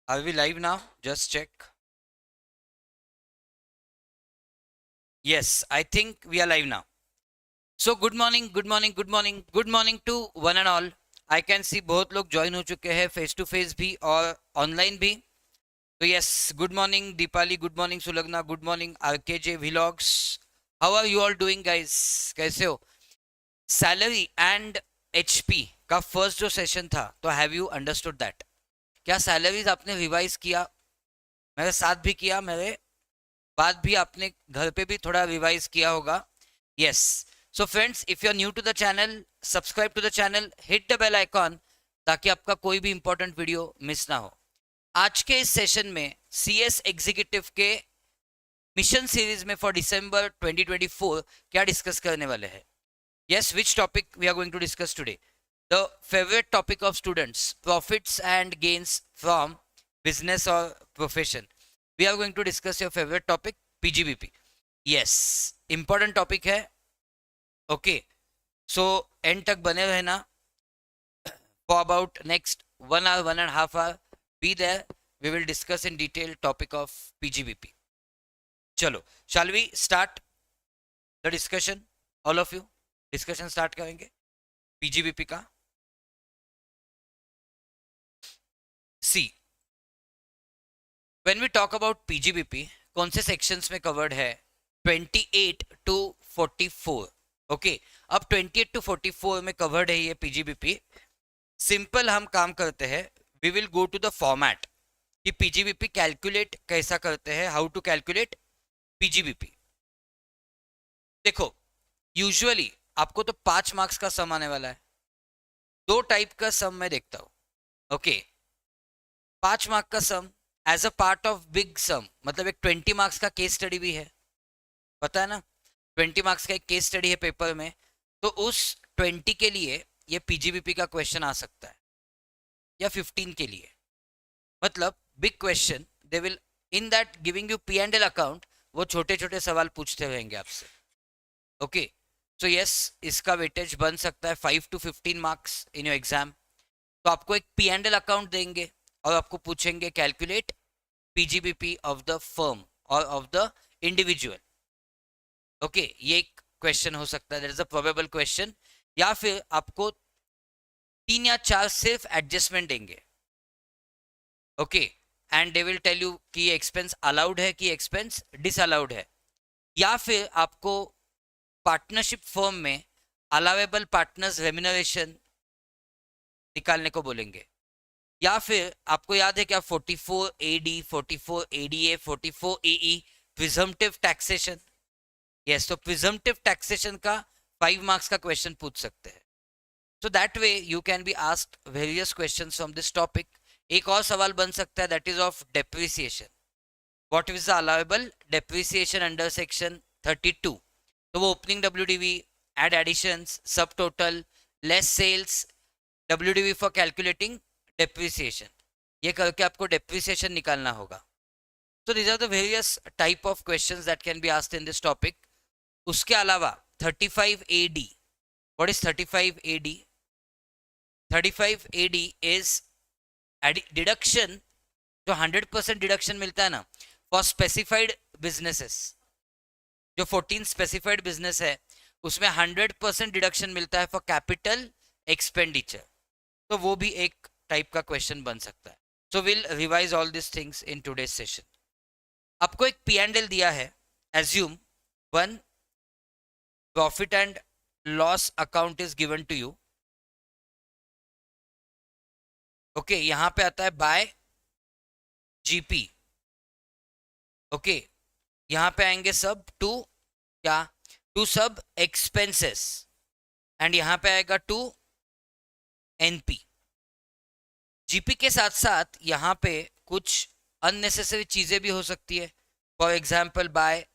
Are we live now? Just check. Yes, I think we are live now. So good morning, good morning, good morning, good morning to one and all. I can see बहुत लोग join हो चुके हैं face to face भी और online भी. तो yes, good morning Deepali, good morning Sulagna, good morning RKJ vlogs. How are you all doing guys? कैसे हो? सैलरी एंड एचपी का फर्स्ट जो सेशन था, तो हैव यू अंडरस्टूड दैट? क्या सैलरीज आपने रिवाइज किया? मेरे साथ भी किया, मेरे बाद भी आपने घर पे भी थोड़ा रिवाइज किया होगा. Yes. So friends, if you are new to the channel, subscribe to the channel, hit the bell icon, ताकि आपका कोई भी इंपॉर्टेंट वीडियो मिस ना हो. आज के इस सेशन में सीएस एग्जीक्यूटिव के मिशन सीरीज में फॉर दिसंबर 2024 क्या डिस्कस करने वाले हैं. Yes, which topic we are going to discuss today? The favourite topic of students, profits and gains from business और profession. We are going to discuss your favorite topic, PGBP. Yes, important topic है. Okay, so end तक बने रहना. For about next 1 hour, 1.5 hour, be there. We will discuss in detail topic of PGBP. चलो, shall we start the discussion? All of you, discussion start करेंगे PGBP का. See, when we talk about PGBP, कौन से sections में covered है? 28 to 44. Okay, अब 28 to 44 में covered है ये PGBP. सिंपल हम काम करते हैं. We will go to the format कि PGBP कैलकुलेट कैसा करते हैं, हाउ टू कैलकुलेट PGBP. देखो, यूजुअली आपको तो 5 मार्क्स का सम आने वाला है. 2 टाइप का सम मैं देखता हूं. ओके, 5 मार्क का sum as a part of big sum, मतलब एक 20 मार्क्स का केस स्टडी भी है, पता है ना? 20 मार्क्स का एक केस स्टडी है पेपर में, तो उस 20 के लिए ये PGBP का क्वेश्चन आ सकता है, या 15 के लिए. मतलब big question they will in that giving you P&L account, वो छोटे छोटे सवाल पूछते रहेंगे आपसे. ओके, सो यस, इसका वेटेज बन सकता है 5 to 15 marks in your exam. तो आपको एक P&L अकाउंट देंगे और आपको पूछेंगे calculate PGBP of the firm और ऑफ द इंडिविजुअल. ओके, ये एक क्वेश्चन हो सकता है, that is a probable question. या फिर आपको 3 या 4 सिर्फ एडजस्टमेंट देंगे. Okay, and they will tell you कि ये एक्सपेंस अलाउड है कि एक्सपेंस डिसअलाउड है. या फिर आपको पार्टनरशिप फर्म में अलाउेबल पार्टनर्स रेम्यूनरेशन निकालने को बोलेंगे. या फिर आपको याद है क्या 44 AD, 44 ADA, 44 AE, presumptive taxation. Yes, तो प्रिजम्पटिव टैक्सेशन का 5 मार्क्स का क्वेश्चन पूछ सकते हैं. So that way you can be asked various questions from this topic. एक और सवाल बन सकता है, that is of depreciation. What is the allowable depreciation under section 32? तो वो opening WDV, add additions, subtotal, less sales, WDV for calculating depreciation, ये करके आपको डेप्रिसिएशन निकालना होगा. So these are the various type of questions that can be asked in this topic. उसके अलावा 35 AD. What is 35 AD? 35 AD is deduction, जो 100% deduction मिलता है ना फॉर स्पेसिफाइड बिजनेसेस. जो 14 स्पेसिफाइड बिजनेस है उसमें 100% डिडक्शन मिलता है फॉर कैपिटल एक्सपेंडिचर. तो वो भी एक टाइप का क्वेश्चन बन सकता है. So will revise all this things in today's session. आपको एक P&L दिया है. Assume 1 profit and loss account is given to you. Okay, यहां पे आता है बाय GP. ओके, यहां पे आएंगे सब टू क्या, टू सब एक्सपेंसेस, एंड यहां पे आएगा टू NP. GP के साथ साथ यहां पे कुछ अननेसेसरी चीजें भी हो सकती है. For example by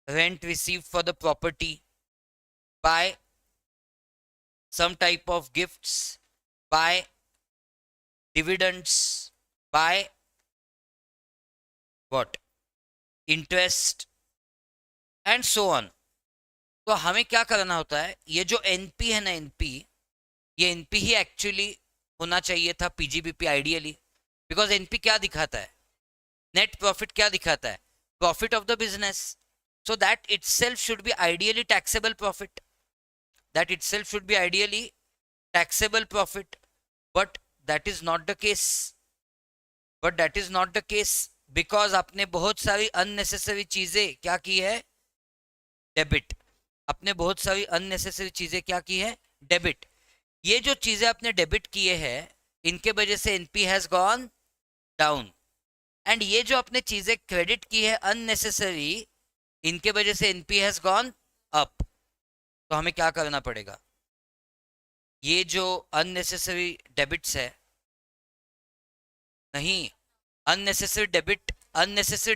rent receive for the property, by some type of gifts, by dividends, by what interest and so on. तो हमें क्या करना होता है, ये जो NP है ना, NP, ये NP ही एक्चुअली होना चाहिए था PGBP आइडियली. बिकॉज एनपी क्या दिखाता है, नेट प्रॉफिट क्या दिखाता है, profit of the business. So that itself should be ideally taxable profit, that itself should be ideally taxable profit, but that is not the case. But that is not the case because आपने बहुत सारी unnecessary चीजें क्या की है, debit. आपने बहुत सारी unnecessary चीजें क्या की है, डेबिट. ये जो चीजें आपने डेबिट किए हैं इनके वजह से NP has gone down, and ये जो आपने चीजें क्रेडिट की है अननेसेसरी इनके वजह से एनपी हैज गॉन अप. तो हमें क्या करना पड़ेगा, ये जो अननेसेसरी डेबिट्स है, नहीं, अननेसेसरी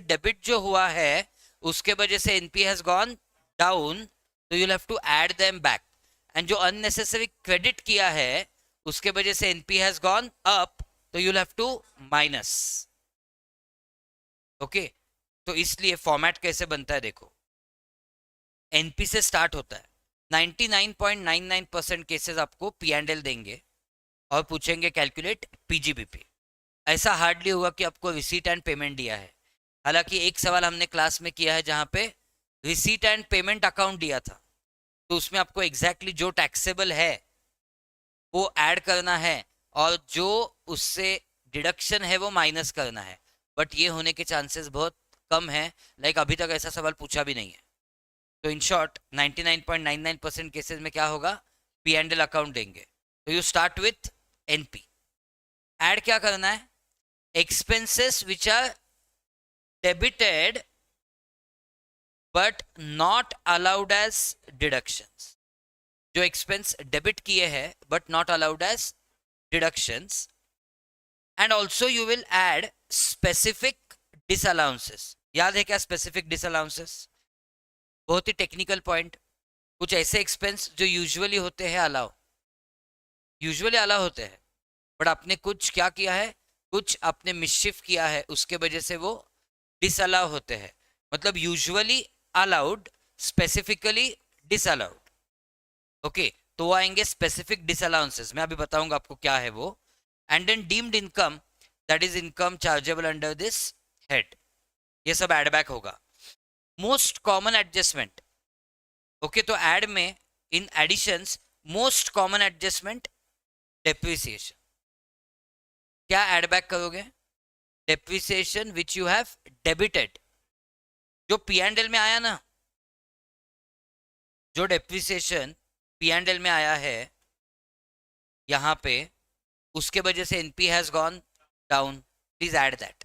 डेबिट जो हुआ है उसके वजह से एनपी हैज गॉन डाउन, तो you have to add them back. And जो अननेसेसरी क्रेडिट किया है उसके वजह से एनपी हैज गॉन अप, तो you have to minus. Okay, तो इसलिए फॉर्मेट कैसे बनता है देखो, एनपी से स्टार्ट होता है. 99.99% केसेस आपको पी एंड एल देंगे और पूछेंगे कैलकुलेट पीजीबीपी. ऐसा हार्डली हुआ कि आपको रिसीट एंड पेमेंट दिया है. हालांकि एक सवाल हमने क्लास में किया है जहां पे रिसीट एंड पेमेंट अकाउंट दिया था, तो उसमें आपको एग्जैक्टली जो टैक्सेबल है वो ऐड करना है और जो उससे डिडक्शन है वो माइनस करना है. बट ये होने के चांसेस बहुत कम है, लाइक अभी तक ऐसा सवाल पूछा भी नहीं है. तो इन शॉर्ट 99.99% केसेस में क्या होगा, पी एंड एल अकाउंट देंगे. तो you start with NP. Add क्या करना है, expenses which are debited but not allowed as deductions. जो एक्सपेंस डेबिट किए हैं but not allowed as deductions. And also you will add specific disallowances. याद है क्या स्पेसिफिक डिसअलाउंसेस, बहुत ही टेक्निकल पॉइंट. कुछ ऐसे एक्सपेंस जो यूजुअली होते हैं अलाउ, यूजुअली अलाउ होते हैं, बट आपने कुछ क्या किया है, कुछ आपने मिसशिफ किया है, उसके वजह से वो डिसअलाउ होते हैं. मतलब usually allowed, specifically disallowed. Okay, तो वो आएंगे स्पेसिफिक डिसअलाउंसेस, मैं अभी बताऊंगा आपको क्या है वो. And then deemed income, that is income chargeable under this head, ये सब एड बैक होगा. Most common adjustment. ओके, तो ऐड में in additions most common adjustment depreciation. क्या ऐड बैक करोगे, depreciation which you have debited, जो P and L में आया ना, जो डेप्रिसिएशन पी एंड एल में आया है यहां पे, उसके वजह से NP has gone down. Please add that.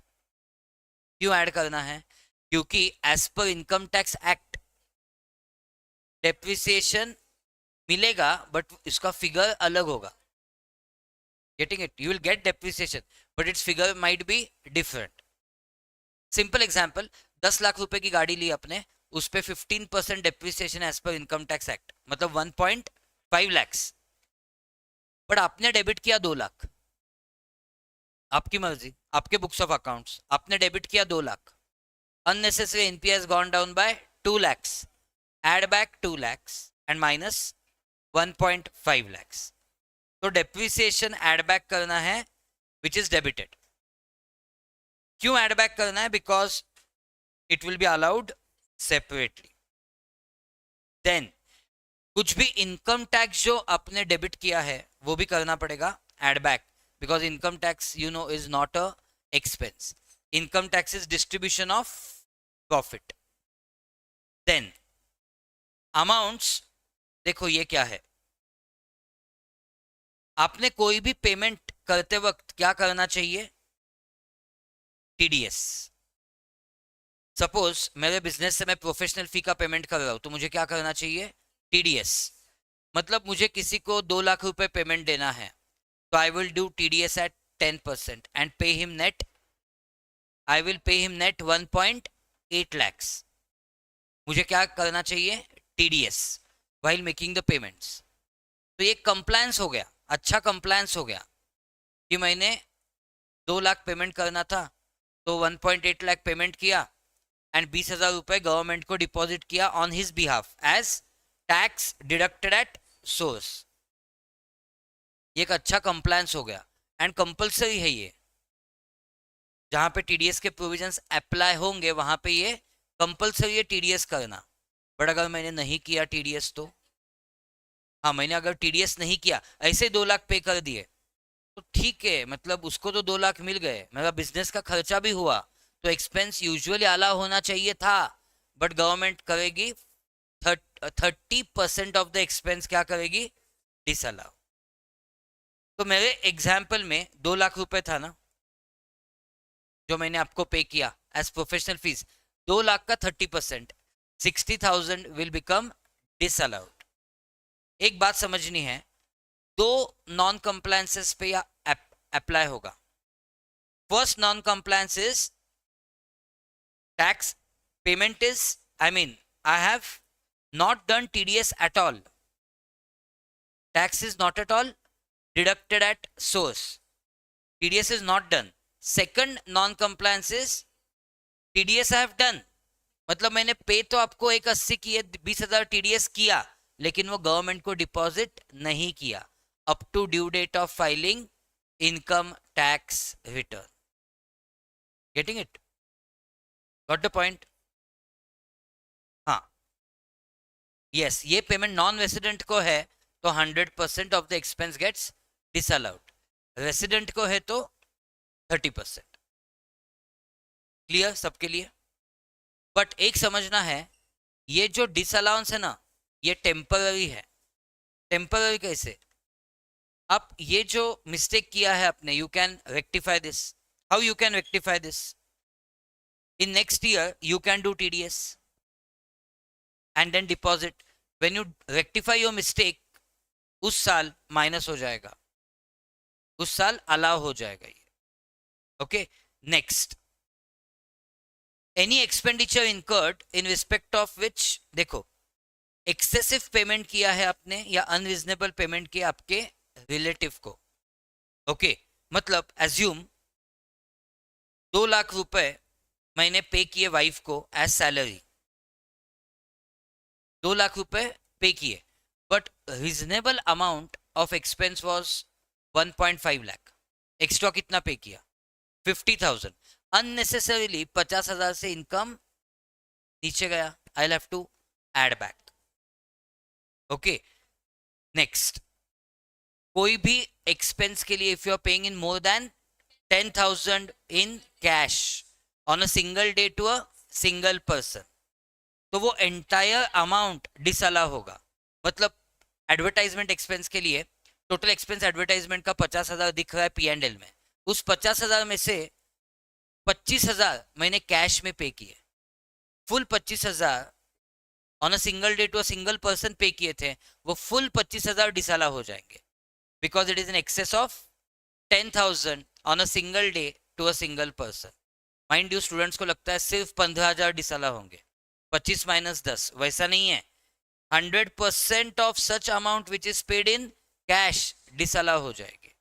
क्यों ऐड करना है, क्योंकि as per income tax act depreciation मिलेगा बट इसका फिगर अलग होगा. Getting it, you will get depreciation but its figure might be different. Simple example, 10 lakh रुपए की गाड़ी ली अपने, उस पे 15% depreciation as per income tax act, मतलब 1.5 lakhs. बट आपने डेबिट किया 2 लाख, आपकी मर्जी, आपके बुक्स ऑफ अकाउंट्स, आपने डेबिट किया 2 lakh. unnecessary NP has gone down by 2 lakhs. Add back 2 lakhs and minus 1.5 lakhs. तो depreciation add back करना है which is debited. क्यों add back करना है, because it will be allowed separately. Then कुछ भी income tax जो आपने डेबिट किया है वो भी करना पड़ेगा add back, because income tax you know is not a expense. Income tax is distribution of profit. Then amounts, देखो ये क्या है, आपने कोई भी पेमेंट करते वक्त क्या करना चाहिए, टीडीएस. सपोज मेरे बिजनेस से मैं प्रोफेशनल फी का पेमेंट कर रहा हूं, तो मुझे क्या करना चाहिए, टीडीएस. मतलब मुझे किसी को 2 लाख रुपए पेमेंट देना है, तो I will do TDS at 10% and pay him net, I will pay him net 1.8 lakhs. मुझे क्या करना चाहिए, TDS while making the payments. तो ये कंप्लायंस हो गया, अच्छा कंप्लायंस हो गया कि मैंने 2 लाख पेमेंट करना था तो 1.8 लाख पेमेंट किया एंड 20,000 रुपए गवर्नमेंट को डिपॉजिट किया on his behalf as tax deducted at source. ये एक अच्छा कंप्लायंस हो गया एंड कंपल्सरी है ये. जहां पे टीडीएस के प्रोविजंस अप्लाई होंगे वहां पे ये कंपलसरी है टीडीएस करना। बट अगर मैंने नहीं किया टीडीएस तो, हाँ मैंने अगर टीडीएस नहीं किया, ऐसे 2 लाख पे कर दिए तो ठीक है, मतलब उसको तो 2 लाख मिल गए, मेरा बिजनेस का खर्चा भी हुआ, तो एक्सपेंस यूजुअली आला होना चाहिए था, बट गवर्नमेंट करेगी 30% ऑफ द एक्सपेंस क्या करेगी, डिसअलाउ। तो मेरे एग्जाम्पल में 2 लाख रुपए था ना जो मैंने आपको पे किया एज प्रोफेशनल फीस, 2 लाख का 30%, 60,000 विल बिकम डिसअलाउड। एक बात समझनी है, दो नॉन कंप्लायंसेस पे या अप्लाई होगा। First non compliance is tax payment is, I mean I have not done TDS at all, tax is not at all deducted at source, TDS is not done. Second non compliance is TDS I have done, मतलब मैंने पे तो आपको 180 किए, 20,000 TDS किया, लेकिन वो government को डिपॉजिट नहीं किया up to due date of filing income tax return. Getting it? Got the point? हाँ, यस, ये पेमेंट नॉन रेसिडेंट को है तो 100% of the expense gets disallowed, resident को है तो 30%। क्लियर सबके लिए? बट एक समझना है, ये जो डिसअलाउंस है ना, ये टेम्पररी है। टेम्पररी कैसे? अब ये जो मिस्टेक किया है आपने, you can rectify this. How you can rectify this? In next year you can do TDS and then deposit, when you rectify your mistake उस साल माइनस हो जाएगा, उस साल अलाउ हो जाएगा ये। Okay, next, any expenditure incurred in respect of which, देखो एक्सेसिव पेमेंट किया है आपने या अनरीजनेबल पेमेंट किया आपके रिलेटिव को। ओके, मतलब एज्यूम 2 लाख रुपए मैंने पे किए वाइफ को एज सैलरी, 2 लाख रुपए पे किए, but reasonable amount of expense was 1.5 lakh. Extra कितना पे किया? 50,000। अननेसेसरीली 50,000 से इनकम नीचे गया, I have to add back. Okay, next, कोई भी एक्सपेंस के लिए if you are paying in more than 10,000 in cash on a single day to a single person, तो वो एंटायर अमाउंट डिसअलाउ होगा। मतलब एडवर्टाइजमेंट एक्सपेंस के लिए टोटल एक्सपेंस एडवर्टाइजमेंट का 50,000 दिख रहा है P&L में, उस 50,000 में से 25,000 मैंने कैश में पे किए, full 25,000 on a single day to a single person pay किए थे, वो फुल 25,000 डिसअलाउ हो जाएंगे because it is in excess of 10,000 on a single day to a single person. Mind you, students को लगता है सिर्फ 15,000 डिसअलाउ होंगे, 25 माइनस 10, वैसा नहीं है। 100% of such amount which is paid in cash disallow हो जाएगी।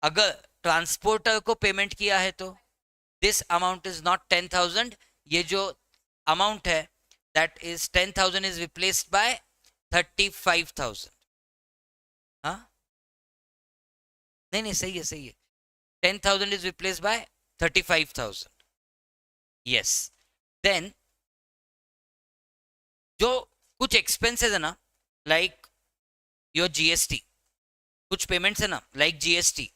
अगर ट्रांसपोर्टर को पेमेंट किया है तो दिस अमाउंट इज नॉट 10,000, ये जो अमाउंट है that is 10,000 is replaced by 35,000। हाँ, नहीं नहीं, सही है सही है, 10,000 is replaced by 35,000। Yes, then जो कुछ एक्सपेंसेस है ना, लाइक योर जीएसटी, कुछ पेमेंट्स है ना like GST,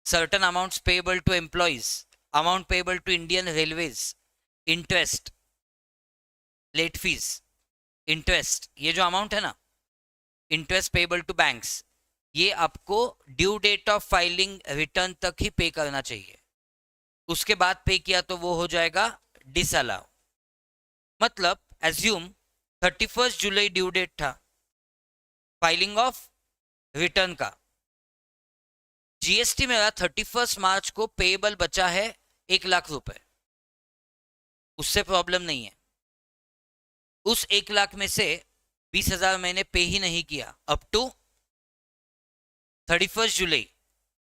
certain amounts payable to employees, amount payable to Indian railways, interest, late fees, interest, ये जो अमाउंट है ना, इंटरेस्ट पेएबल टू बैंक्स, ये आपको due date of filing return तक ही पे करना चाहिए, उसके बाद पे किया तो वो हो जाएगा डिसअलाउ। मतलब एज्यूम 31 जुलाई ड्यू डेट था फाइलिंग ऑफ रिटर्न का, जीएसटी मेरा 31 मार्च को पेएबल बचा है 1 लाख रुपए, उससे प्रॉब्लम नहीं है। उस 1 लाख में से 20,000 मैंने पे ही नहीं किया up to 31 July,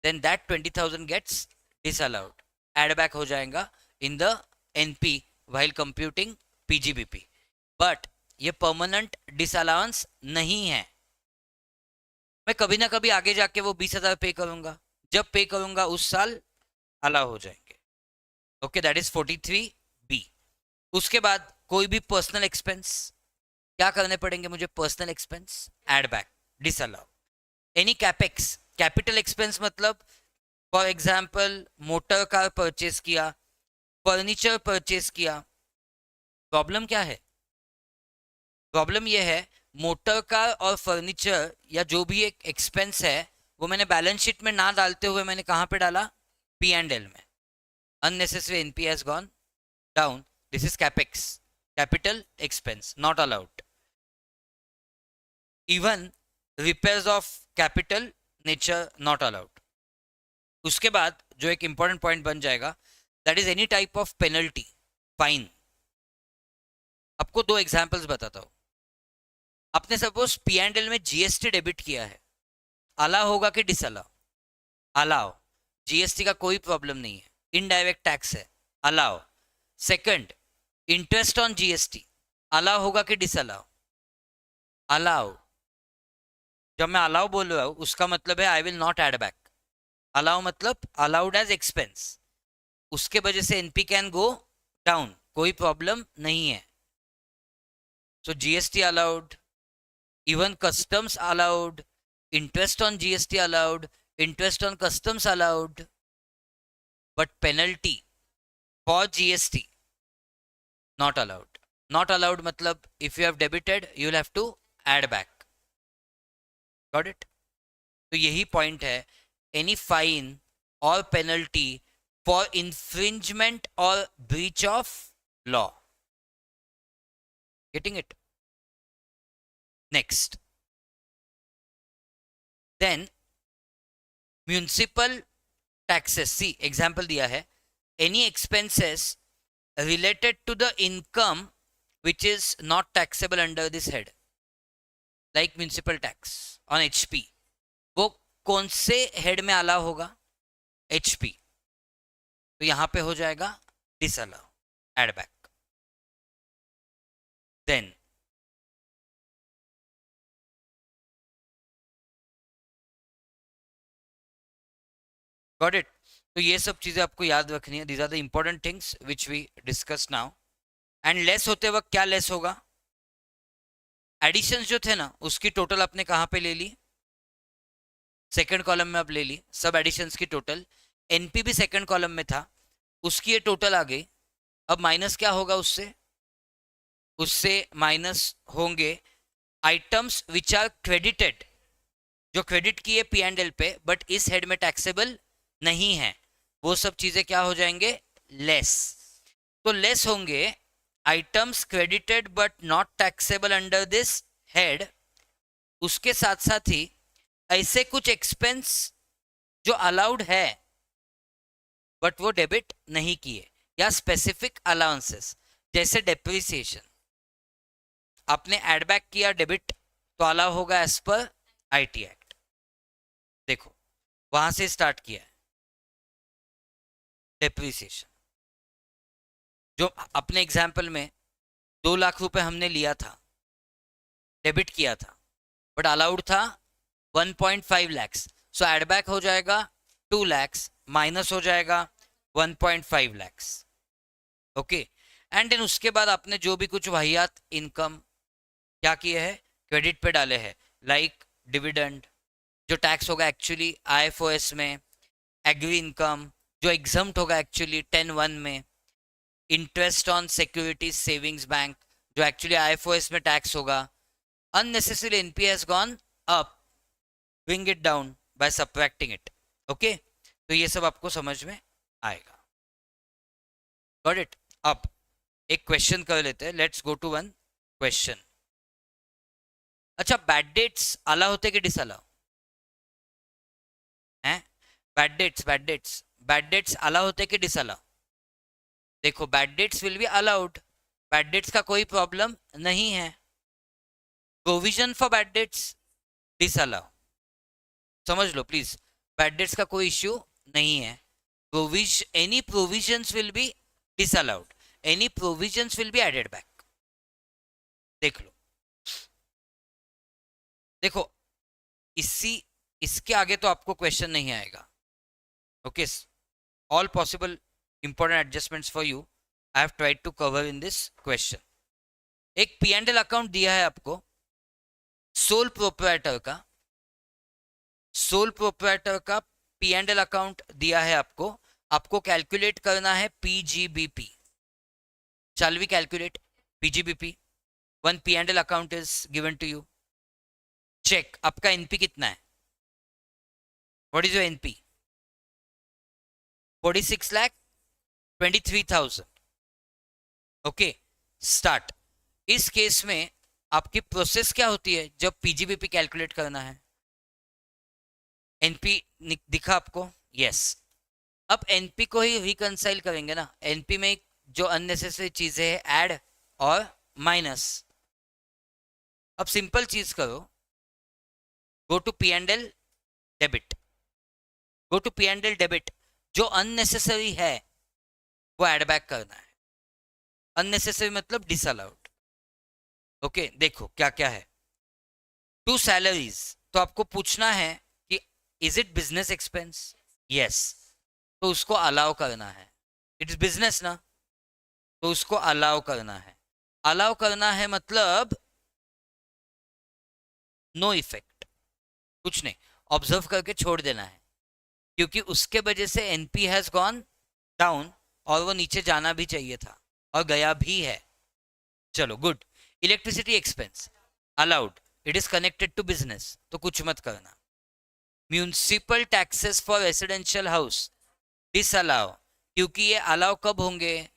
then that 20,000 gets disallowed, add back हो जाएगा in the NP while computing PGBP. But ये परमानेंट डिसअलाउंस नहीं है, मैं कभी ना कभी आगे जाके वो 20,000 पे करूंगा, जब पे करूंगा उस साल अलाउ हो जाएंगे। Okay, that is 43B। उसके बाद कोई भी पर्सनल एक्सपेंस, क्या करने पड़ेंगे मुझे? Personal expense add back, disallow. Any capex, capital expense मतलब for example motor car purchase किया, फर्नीचर परचेस किया। प्रॉब्लम क्या है? प्रॉब्लम यह है मोटर कार और फर्नीचर या जो भी एक एक्सपेंस है वो मैंने बैलेंस शीट में ना डालते हुए मैंने कहां पे डाला? P&L में। unnecessary NP has gone down. This is capex, capital expense, not allowed. Even repairs of capital nature not allowed. उसके बाद जो एक इंपॉर्टेंट पॉइंट बन जाएगा, that is any type of penalty, fine. आपको दो एग्जांपल्स बताता हूं। आपने सपोज P&L में जीएसटी डेबिट किया है, अलाउ होगा कि डिसअलाउ? अलाउ। जीएसटी का कोई प्रॉब्लम नहीं है, इनडायरेक्ट टैक्स है, allow. Second, interest on GST, allow होगा कि डिसअलाउ? अलाउ। जब मैं अलाउ बोल रहा हूं उसका मतलब है I will not add back. Allow मतलब अलाउड एज एक्सपेंस, उसके वजह से एनपी कैन गो डाउन, कोई प्रॉब्लम नहीं है। So GST allowed, even customs allowed, interest on GST allowed, interest on customs allowed, but penalty for GST not allowed. Not allowed मतलब if you have debited you will have to add back. Got it? तो यही point है, any fine or penalty for infringement or breach of law. Getting it? Next. Then municipal taxes. See example दिया है, any expenses related to the income which is not taxable under this head, like municipal tax on HP, वो कौन से head में allow होगा? HP। तो यहां पे हो जाएगा disallow, add back. Then got it? तो ये सब चीजें आपको याद रखनी है, these are the important things which we discuss now. And less होते वक्त क्या लेस होगा? एडिशंस जो थे ना उसकी टोटल आपने कहां पे ले ली? सेकंड कॉलम में आप ले ली सब एडिशंस की टोटल। एनपी भी सेकंड कॉलम में था, उसकी ये टोटल आ गई। अब माइनस क्या होगा उससे? उससे माइनस होंगे आइटम्स विच आर क्रेडिटेड, जो क्रेडिट किए P&L पे बट इस हेड में टैक्सेबल नहीं है, वो सब चीजें क्या हो जाएंगे? लेस। तो लेस होंगे items credited but not taxable under this head. उसके साथ साथ ही ऐसे कुछ एक्सपेंस जो अलाउड है बट वो डेबिट नहीं किए, या स्पेसिफिक अलाउंसेस जैसे डेप्रिसिएशन, आपने एड बैक किया डेबिट तो अलाउ होगा एज पर आईटी एक्ट। देखो वहां से स्टार्ट किया है डेप्रिसिएशन, जो अपने एग्जाम्पल में 2 लाख रुपए हमने लिया था, डेबिट किया था, बट अलाउड था 1.5 lakhs, सो एड बैक हो जाएगा 2 lakhs, माइनस हो जाएगा 1.5 lakhs। ओके, एंड देन उसके बाद आपने जो भी कुछ वाहियात इनकम क्या किए हैं? क्रेडिट पे डाले हैं, लाइक डिविडेंड जो टैक्स होगा एक्चुअली IFOS में, एग्री इनकम जो एग्जम्प्ट होगा एक्चुअली 10(1) में, interest on securities savings bank जो एक्चुअली IFOS में टैक्स होगा। unnecessary NP has gone up, bring it down by subtracting it. Okay, तो ये सब आपको समझ में आएगा। Got it? अब एक क्वेश्चन कर लेते हैं, let's go to one question. अच्छा, बैड डेट्स अलाउ होते कि डिसअलाउ हैं? बैड डेट्स अलाउ होते कि डिसअलाउ? देखो bad debts will be allowed, bad debts का कोई प्रॉब्लम नहीं है। Provision for bad dates disallow, समझ लो प्लीज, बैड डेट्स का कोई इश्यू नहीं है। Any provisions will be disallowed, any provisions will be added back. देख लो, देखो इसके आगे तो आपको क्वेश्चन नहीं आएगा। Okay, all possible important adjustments for you I have tried to cover in this question. एक P&L अकाउंट दिया है आपको सोल प्रोप्राइटर का P&L अकाउंट दिया है आपको कैलकुलेट करना है PGBP. Shall we calculate PGBP? One P&L account is given to you. Check. आपका NP कितना है? What is your NP? 46,23,000. Okay, start. इस केस में आपकी प्रोसेस क्या होती है जब पीजीबीपी कैलकुलेट करना है? एनपी दिखा आपको? यस. अब एनपी को ही रिकंसाइल करेंगे ना. एनपी में जो अननेसेसरी चीजें है ऐड और माइनस. अब सिंपल चीज करो, go to P&L debit. Go to P&L debit. जो अननेसेसरी है वो ऐड बैक करना है. अननेसेसरी मतलब डिसअलाउड. ओके, देखो क्या क्या है. टू सैलरीज, तो आपको पूछना है कि is it business expense? Yes, तो उसको अलाउ करना है. इट इज बिजनेस ना, तो उसको अलाउ करना है. अलाउ करना है मतलब नो इफेक्ट, कुछ नहीं, ऑब्जर्व करके छोड़ देना है, क्योंकि उसके वजह से एनपी हैज गॉन डाउन और वो नीचे जाना भी चाहिए था और गया भी है. चलो good. Electricity expense allowed, it is connected to business, तो कुछ मत करना. Municipal taxes for residential house disallow, क्योंकि ये अलाउ कब होंगे?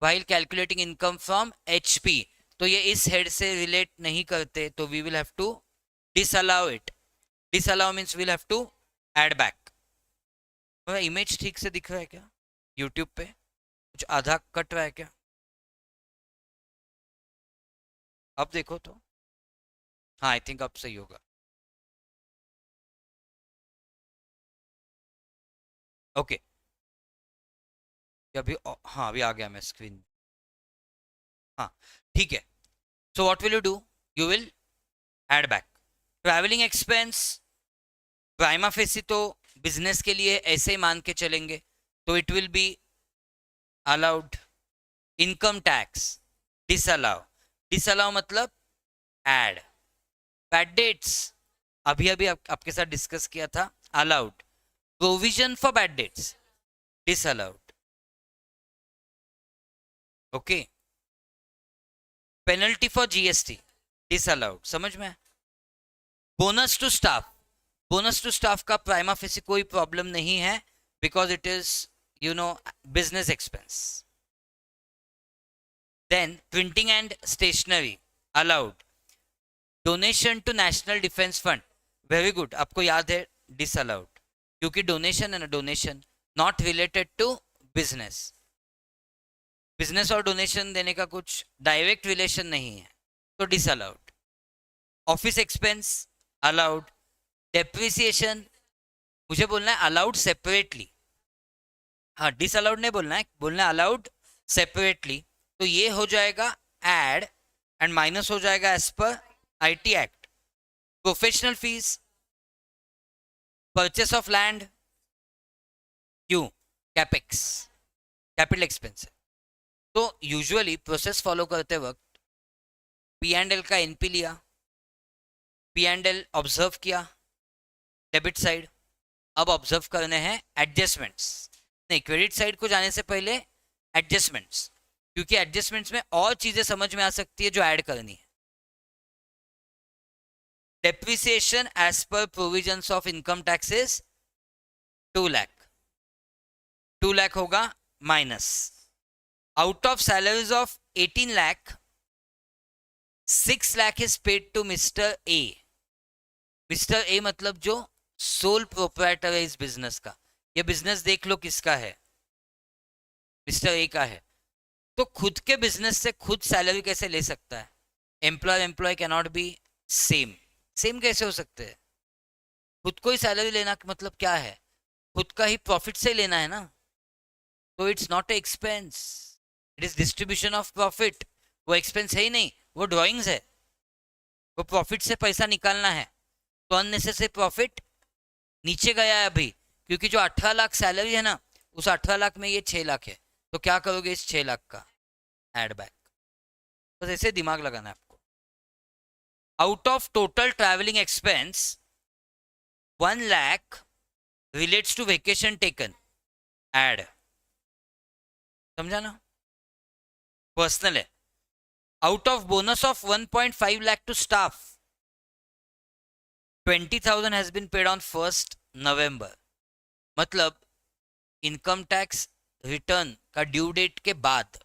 While calculating income from HP, तो ये इस हेड से रिलेट नहीं करते, तो we will have to disallow it. Disallow means will have to add back. Image ठीक से दिख रहा है क्या यूट्यूब पे? कुछ आधा कट रहा है क्या? अब देखो तो. हाँ, आई थिंक अब सही होगा. ओके, अभी हाँ अभी आ गया मैं स्क्रीन. हाँ ठीक है. So what will you do? You will add back. Travelling expense prima facie तो बिजनेस के लिए ऐसे ही मान के चलेंगे, तो it will be allowed. Income tax disallow. Disallow मतलब ऐड. बैड डेट्स अभी अभी आपके साथ डिस्कस किया था, allowed. Provision for bad debts disallowed. Okay. Penalty for GST disallowed. समझ में? Bonus to staff, bonus to staff का प्राइमा फेसी कोई प्रॉब्लम नहीं है, because it is you know business expense. Then printing and stationery allowed. Donation to national defence fund, very good, आपको याद है, disallowed, क्योंकि डोनेशन है ना, donation not related to business. Business और डोनेशन देने का कुछ डायरेक्ट रिलेशन नहीं है, तो disallowed. Office expense allowed. Depreciation मुझे बोलना है अलाउड सेपरेटली. हाँ, डिसअलाउड नहीं बोलना है, बोलना है अलाउड सेपरेटली. तो ये हो जाएगा ऐड एंड माइनस हो जाएगा as per IT act. Professional fees, purchase of land, क्यों? Capex, capital expense. तो यूजुअली प्रोसेस फॉलो करते वक्त P&L का एनपी लिया, P&L ऑब्जर्व किया डेबिट साइड. अब ऑब्जर्व करने हैं एडजस्टमेंट्स. नहीं, क्रेडिट साइड को जाने से पहले एडजस्टमेंट्स, क्योंकि एडजस्टमेंट्स में और चीजें समझ में आ सकती है जो ऐड करनी है. Depreciation as per provisions of income taxes 2 lakh. 2 lakh होगा minus. Out of salaries of 18 lakh 6 lakh is paid to mister A. Mister A मतलब जो सोल प्रोप्राइटर है इस बिजनेस का. ये बिजनेस देख लो किसका है, मिस्टर ए का है. तो खुद के बिजनेस से खुद सैलरी कैसे ले सकता है? Employ cannot be same. Same कैसे हो सकते हैं? खुद को ही सैलरी लेना मतलब क्या है? खुद का ही प्रॉफिट से लेना है ना. तो it's not a expense, it is distribution of profit. वो एक्सपेंस है ही नहीं, वो ड्रॉइंग्स है. वो प्रॉफिट से पैसा निकालना है, तो अननेसेसरी प्रॉफिट नीचे गया है अभी, क्योंकि जो 18 लाख सैलरी है ना, उस 18 लाख में ये 6 लाख है, तो क्या करोगे इस 6 लाख का? Add back. बस ऐसे दिमाग लगाना है आपको। Out of total travelling expense 1 lakh relates to vacation taken, add. समझा ना? पर्सनल है। Out of bonus of 1.5 lakh to staff 20,000 has been paid on 1 November. मतलब इनकम टैक्स रिटर्न का ड्यू डेट के बाद।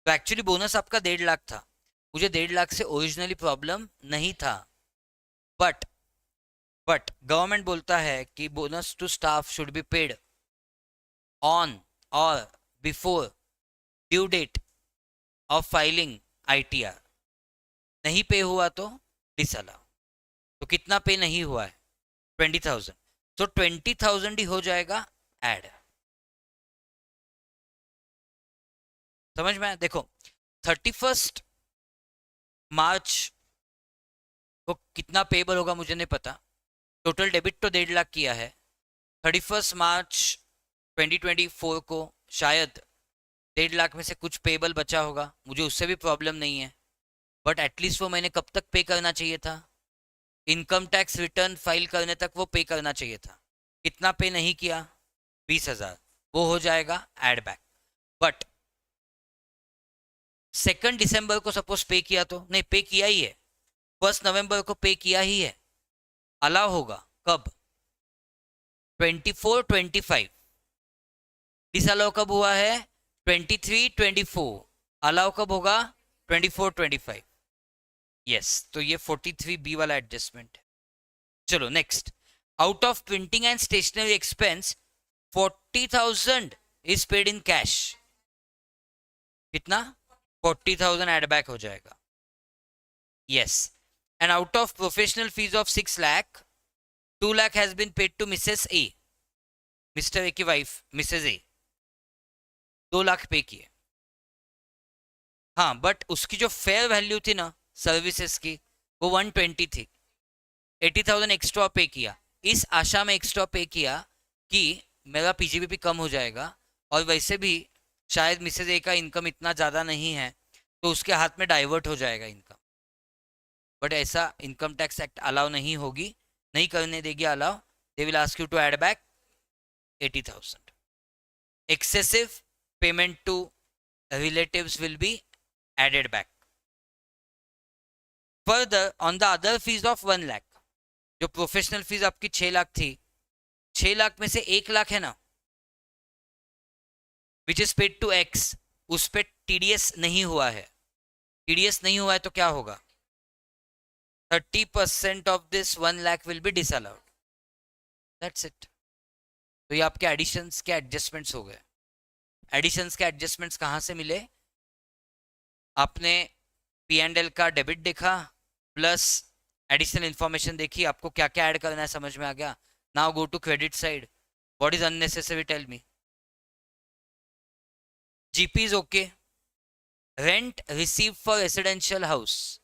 तो एक्चुअली बोनस आपका 1.5 लाख था, मुझे 1.5 लाख से ओरिजिनली प्रॉब्लम नहीं था, बट गवर्नमेंट बोलता है कि bonus to staff should be paid on or before due date of filing ITR. नहीं पे हुआ तो डिसअलाउ। तो कितना पे नहीं हुआ है? 20,000। तो 20,000 ही हो जाएगा ऐड। समझ में आया? देखो 31 मार्च को कितना पेबल होगा मुझे नहीं पता, टोटल डेबिट तो 1.5 लाख किया है। 31 मार्च 2024 को शायद 1.5 लाख में से कुछ पेबल बचा होगा, मुझे उससे भी प्रॉब्लम नहीं है, बट एटलीस्ट वो मैंने कब तक पे करना चाहिए था? इनकम टैक्स रिटर्न फाइल करने तक वो पे करना चाहिए था। कितना पे नहीं किया? 20,000। वो हो जाएगा एड बैक। बट 2 दिसंबर को सपोज पे किया तो नहीं, पे किया ही है, 1 नवंबर को पे किया ही है, अलाउ होगा कब? 24-25। डिसअलाउ कब हुआ है? 23-24। अलाउ कब होगा? 24-25। यस, तो ये 43B वाला एडजस्टमेंट है। चलो next. Out of printing and stationery expense 40,000 is paid in cash. कितना? 40,000 एड बैक हो जाएगा। Yes. And out of professional fees of 6 lakh 2 lakh has been paid to Mrs A, mister A की wife Mrs A, 2 lakh पे किए। हाँ, but उसकी जो fair value थी ना सर्विसेज की, वो 120 थी। 80,000 एक्स्ट्रा पे किया, इस आशा में एक्स्ट्रा पे किया कि मेरा पीजीबीपी कम हो जाएगा, और वैसे भी शायद मिसेज ए का इनकम इतना ज़्यादा नहीं है, तो उसके हाथ में डाइवर्ट हो जाएगा इनकम। बट ऐसा इनकम टैक्स एक्ट अलाउ नहीं होगी, नहीं करने देगी allow. They will ask you to add back 80,000। Excessive payment to relatives will be added back. Further, on the other fees of 1 lakh, जो प्रोफेशनल फीस आपकी 6 लाख थी, 6 लाख में से 1 लाख है ना which is paid to X, उस पे टीडीएस नहीं हुआ है। टीडीएस नहीं हुआ है तो क्या होगा? 30% of this 1 lakh will be disallowed. That's it. तो ये आपके एडिशंस के एडजस्टमेंट्स हो गए। एडिशंस के एडजस्टमेंट्स कहाँ से मिले? आपने P&L का डेबिट देखा, प्लस एडिशनल इंफॉर्मेशन देखी, आपको क्या क्या ऐड करना है समझ में आ गया। Now go to credit side. What is unnecessary? Tell me. GP is okay. Rent receive for residential house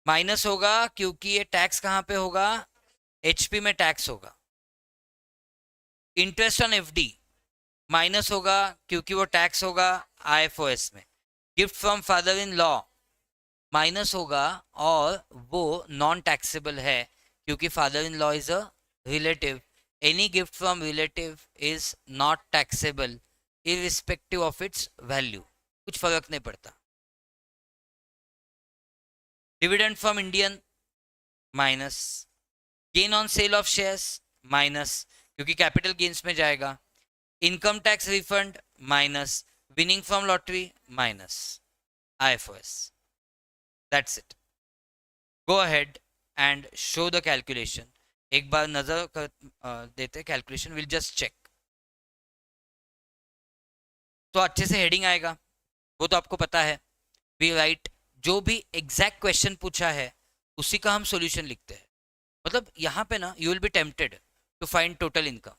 minus होगा, क्योंकि ये टैक्स कहाँ पे होगा? एचपी में टैक्स होगा। इंटरेस्ट ऑन एफडी माइनस होगा, क्योंकि वो टैक्स होगा आईएफओएस में। Gift from father in law minus होगा, और वो नॉन टैक्सेबल है, क्योंकि father in law is a relative. Any gift from relative is not taxable irrespective of its value, कुछ फर्क नहीं पड़ता। Dividend from Indian minus. Gain on sale of shares minus, क्योंकि कैपिटल गेन्स में जाएगा। Income tax refund minus. Winning from lottery minus IFOS. That's it. Go ahead and show the calculation. एक बार नजर कर देते कैलकुलेशन, विल जस्ट चेक। तो अच्छे से हेडिंग आएगा, वो तो आपको पता है। वी राइट, जो भी एग्जैक्ट क्वेश्चन पूछा है उसी का हम सॉल्यूशन लिखते हैं। मतलब यहाँ पे ना you will be tempted to find total income,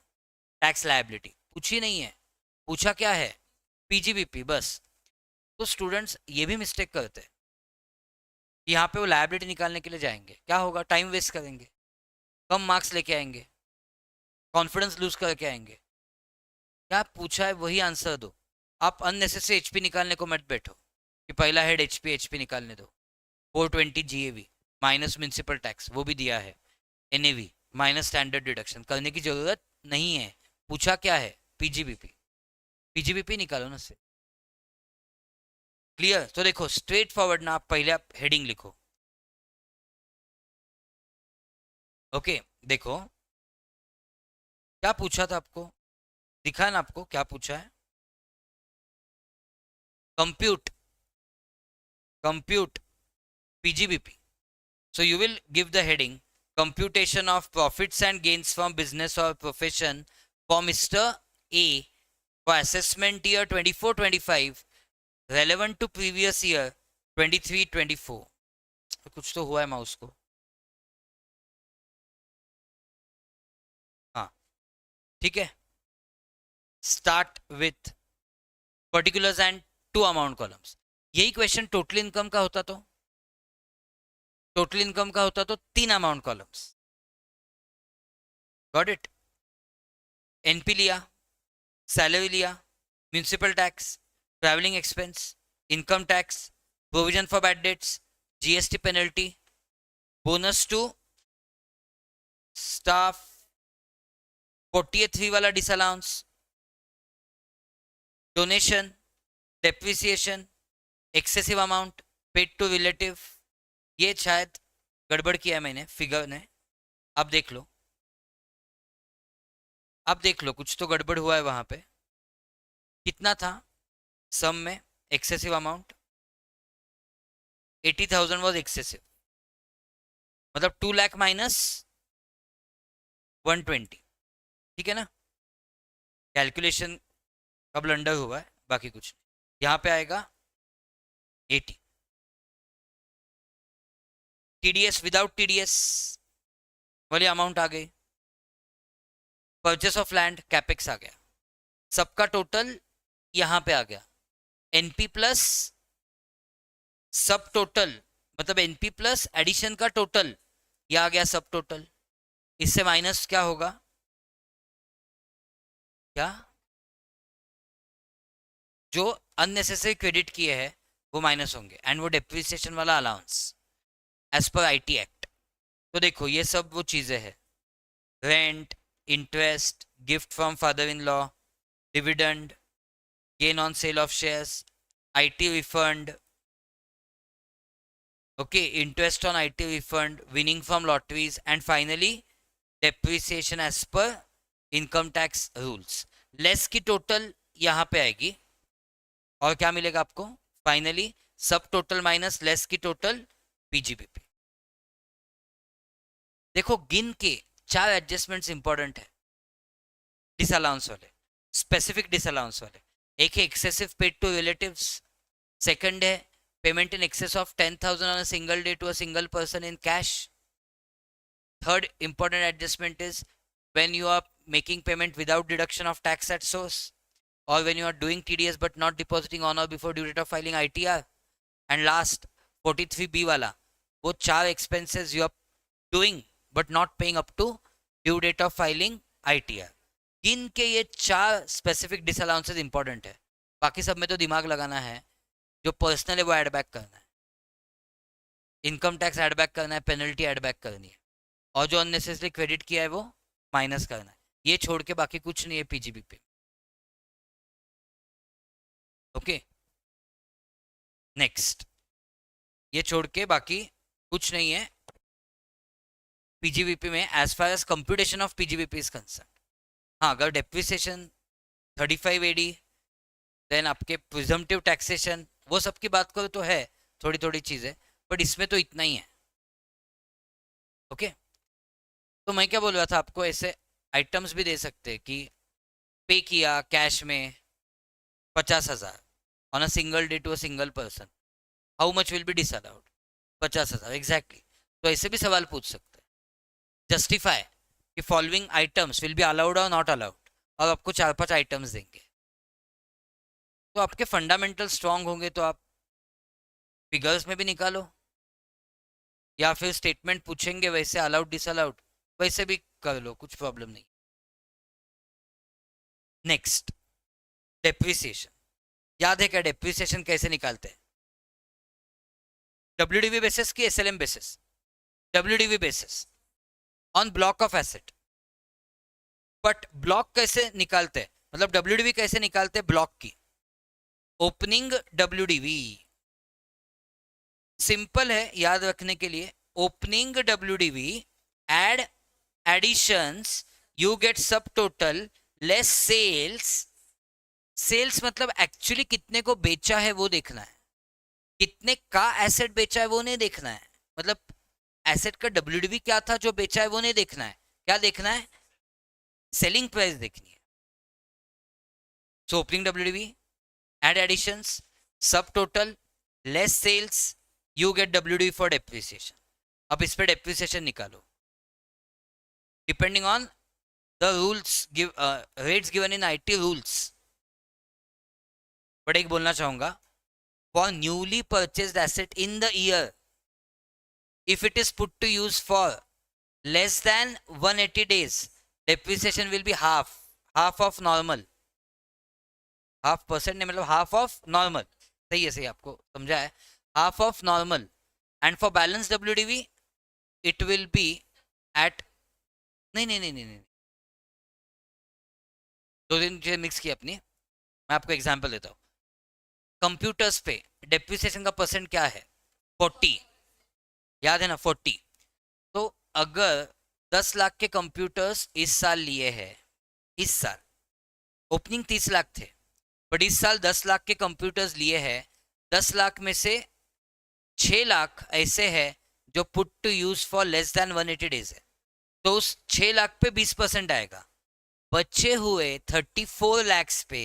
tax liability पूछी नहीं है, पूछा क्या है? पीजीबीपी बस। तो स्टूडेंट्स ये भी मिस्टेक करते हैं कि यहाँ पे वो लायबिलिटी निकालने के लिए जाएंगे, क्या होगा? टाइम वेस्ट करेंगे, कम मार्क्स लेके आएंगे, कॉन्फिडेंस लूज करके आएंगे। क्या पूछा है वही आंसर दो। आप अननेसेसरी एचपी निकालने को मत बैठो कि पहला हेड एचपी एचपी निकालने दो। 420 जीएवी माइनस म्यूनसिपल टैक्स वो भी दिया है, एनएवी माइनस स्टैंडर्ड डिडक्शन करने की जरूरत नहीं है। पूछा क्या है? पीजीबीपी। पीजीबीपी निकालो ना से। क्लियर? तो देखो स्ट्रेट फॉरवर्ड ना, आप पहले आप हेडिंग लिखो। ओके देखो क्या पूछा था आपको, दिखा है ना आपको क्या पूछा है? Compute, compute PGBP. So you will give the heading computation of profits and gains from business or profession for Mr. A for assessment year 24-25 relevant to previous year 23-24। कुछ तो हुआ है माउस को। हाँ ठीक है। Start with particulars and 2 amount columns. यही question total income का होता तो, टोटल इनकम का होता तो 3 amount columns. Got it? NP लिया, सैलरी लिया, municipal tax, travelling expense, income tax, provision for bad debts, GST penalty, bonus to staff, 48 वाला disallowance, donation, depreciation, excessive amount paid to relative. ये शायद गड़बड़ किया है मैंने फिगर ने, अब देख लो, अब देख लो कुछ तो गड़बड़ हुआ है वहां पे। कितना था सम में? एक्सेसिव अमाउंट 80,000 वॉज एक्सेसिव, मतलब 2 लाख माइनस 120। ठीक है ना? कैलकुलेशन का ब्लंडर हुआ है, बाकी कुछ नहीं। यहाँ पे आएगा 80। टीडीएस विदाउट टीडीएस वाली अमाउंट आ गई। परचेस ऑफ लैंड कैपेक्स आ गया, सबका टोटल यहाँ पे आ गया। एनपी प्लस सब टोटल, मतलब एनपी प्लस एडिशन का टोटल, ये आ गया सब टोटल। इससे माइनस क्या होगा? क्या? जो अननेसेसरी क्रेडिट किए हैं वो माइनस होंगे, एंड वो डेप्रिसिएशन वाला allowance as per IT act. तो देखो ये सब वो चीजें हैं, rent, interest, gift from father in law, dividend, gain on sale of shares, IT refund, okay, interest on IT refund, winning from lotteries, and finally depreciation as per income tax rules। Less की total यहाँ पे आएगी, और क्या मिलेगा आपको finally? Subtotal minus less की total PGBP. देखो गिन के 4 एडजस्टमेंट्स इंपॉर्टेंट है डिसअलाउंस वाले, स्पेसिफिक डिसअलाउंस वाले। एक है excessive paid to relatives, second है payment in excess of 10,000 on a single day to a single person in cash. Third important adjustment is when you are making payment without deduction of tax at source, or when you are doing TDS but not depositing on or before due date of filing ITR. And last 43B वाला, वो 4 expenses you are doing but not paying up to due date of filing ITR। किन के ये 4 specific disallowances important है, बाकी सब में तो दिमाग लगाना है। जो पर्सनल है वो ऐड बैक करना है, इनकम टैक्स ऐड बैक करना है, पेनल्टी ऐड बैक करनी है, और जो अननेसेसरी क्रेडिट किया है वो माइनस करना है। ये छोड़ के बाकी कुछ नहीं है पीजीबी पे। ओके नेक्स्ट, ये छोड़ के बाकी कुछ नहीं है पीजीबीपी में as far as computation of PGBP is concern. हाँ, अगर डेप्रिसिएशन 35 एडी, देन आपके प्रिजम्पटिव टैक्सेशन, वो सब की बात करो तो है थोड़ी थोड़ी चीजें, बट इसमें तो इतना ही है। ओके तो मैं क्या बोल रहा था आपको, ऐसे आइटम्स भी दे सकते हैं कि पे किया कैश में 50,000 on a single day to a single person, how much will be disallowed? 50,000 exactly. तो ऐसे भी सवाल पूछ सकते हैं। जस्टिफाई कि following items will be allowed और नॉट अलाउड, और आपको 4-5 आइटम्स देंगे। तो आपके फंडामेंटल स्ट्रांग होंगे तो आप फिगर्स में भी निकालो, या फिर स्टेटमेंट पूछेंगे वैसे अलाउड डिसअलाउड वैसे भी कर लो, कुछ प्रॉब्लम नहीं। नेक्स्ट डेप्रिसिएशन याद है क्या? डेप्रिसिएशन कैसे निकालते हैं? डब्ल्यूडीवी बेसिस की SLM basis? WDV basis on block of asset. But block कैसे निकालते हैं, मतलब डब्ल्यूडीवी कैसे निकालते हैं ब्लॉक की? ओपनिंग डब्ल्यूडीवी सिंपल है याद रखने के लिए। Opening WDV add additions you get subtotal less sales. Sales मतलब एक्चुअली कितने को बेचा है वो देखना है, कितने का एसेट बेचा है वो नहीं देखना है। मतलब एसेट का डब्ल्यूडीवी क्या था जो बेचा है वो नहीं देखना है, क्या देखना है? सेलिंग प्राइस देखनी है। So opening WDV add additions subtotal less sales you get WDV for depreciation. अब इस पे डेप्रिसिएशन निकालो depending on the rules rates given in IT rules. But एक बोलना चाहूंगा, for newly purchased asset in the year if it is put to use for less than 180 days depreciation will be half of normal। Half percent नहीं, मतलब half of normal. सही है, सही आपको समझा है, half of normal. And for balance WDV it will be at, नहीं नहीं नहीं नहीं नहीं, दो दिन चीजें मिक्स की अपनी। मैं आपको एग्जांपल देता हूँ। कंप्यूटर्स पे डेप्रिसिएशन का परसेंट क्या है? 40, याद है ना 40। तो अगर 10 लाख के कंप्यूटर्स इस साल लिए हैं, इस साल ओपनिंग 30 लाख थे, बट इस साल 10 लाख के कंप्यूटर्स लिए हैं, 10 लाख में से 6 लाख ऐसे है जो put to use for less than 180 days है, तो उस 6 लाख पे 20% आएगा। बचे हुए 34 लैक्स पे,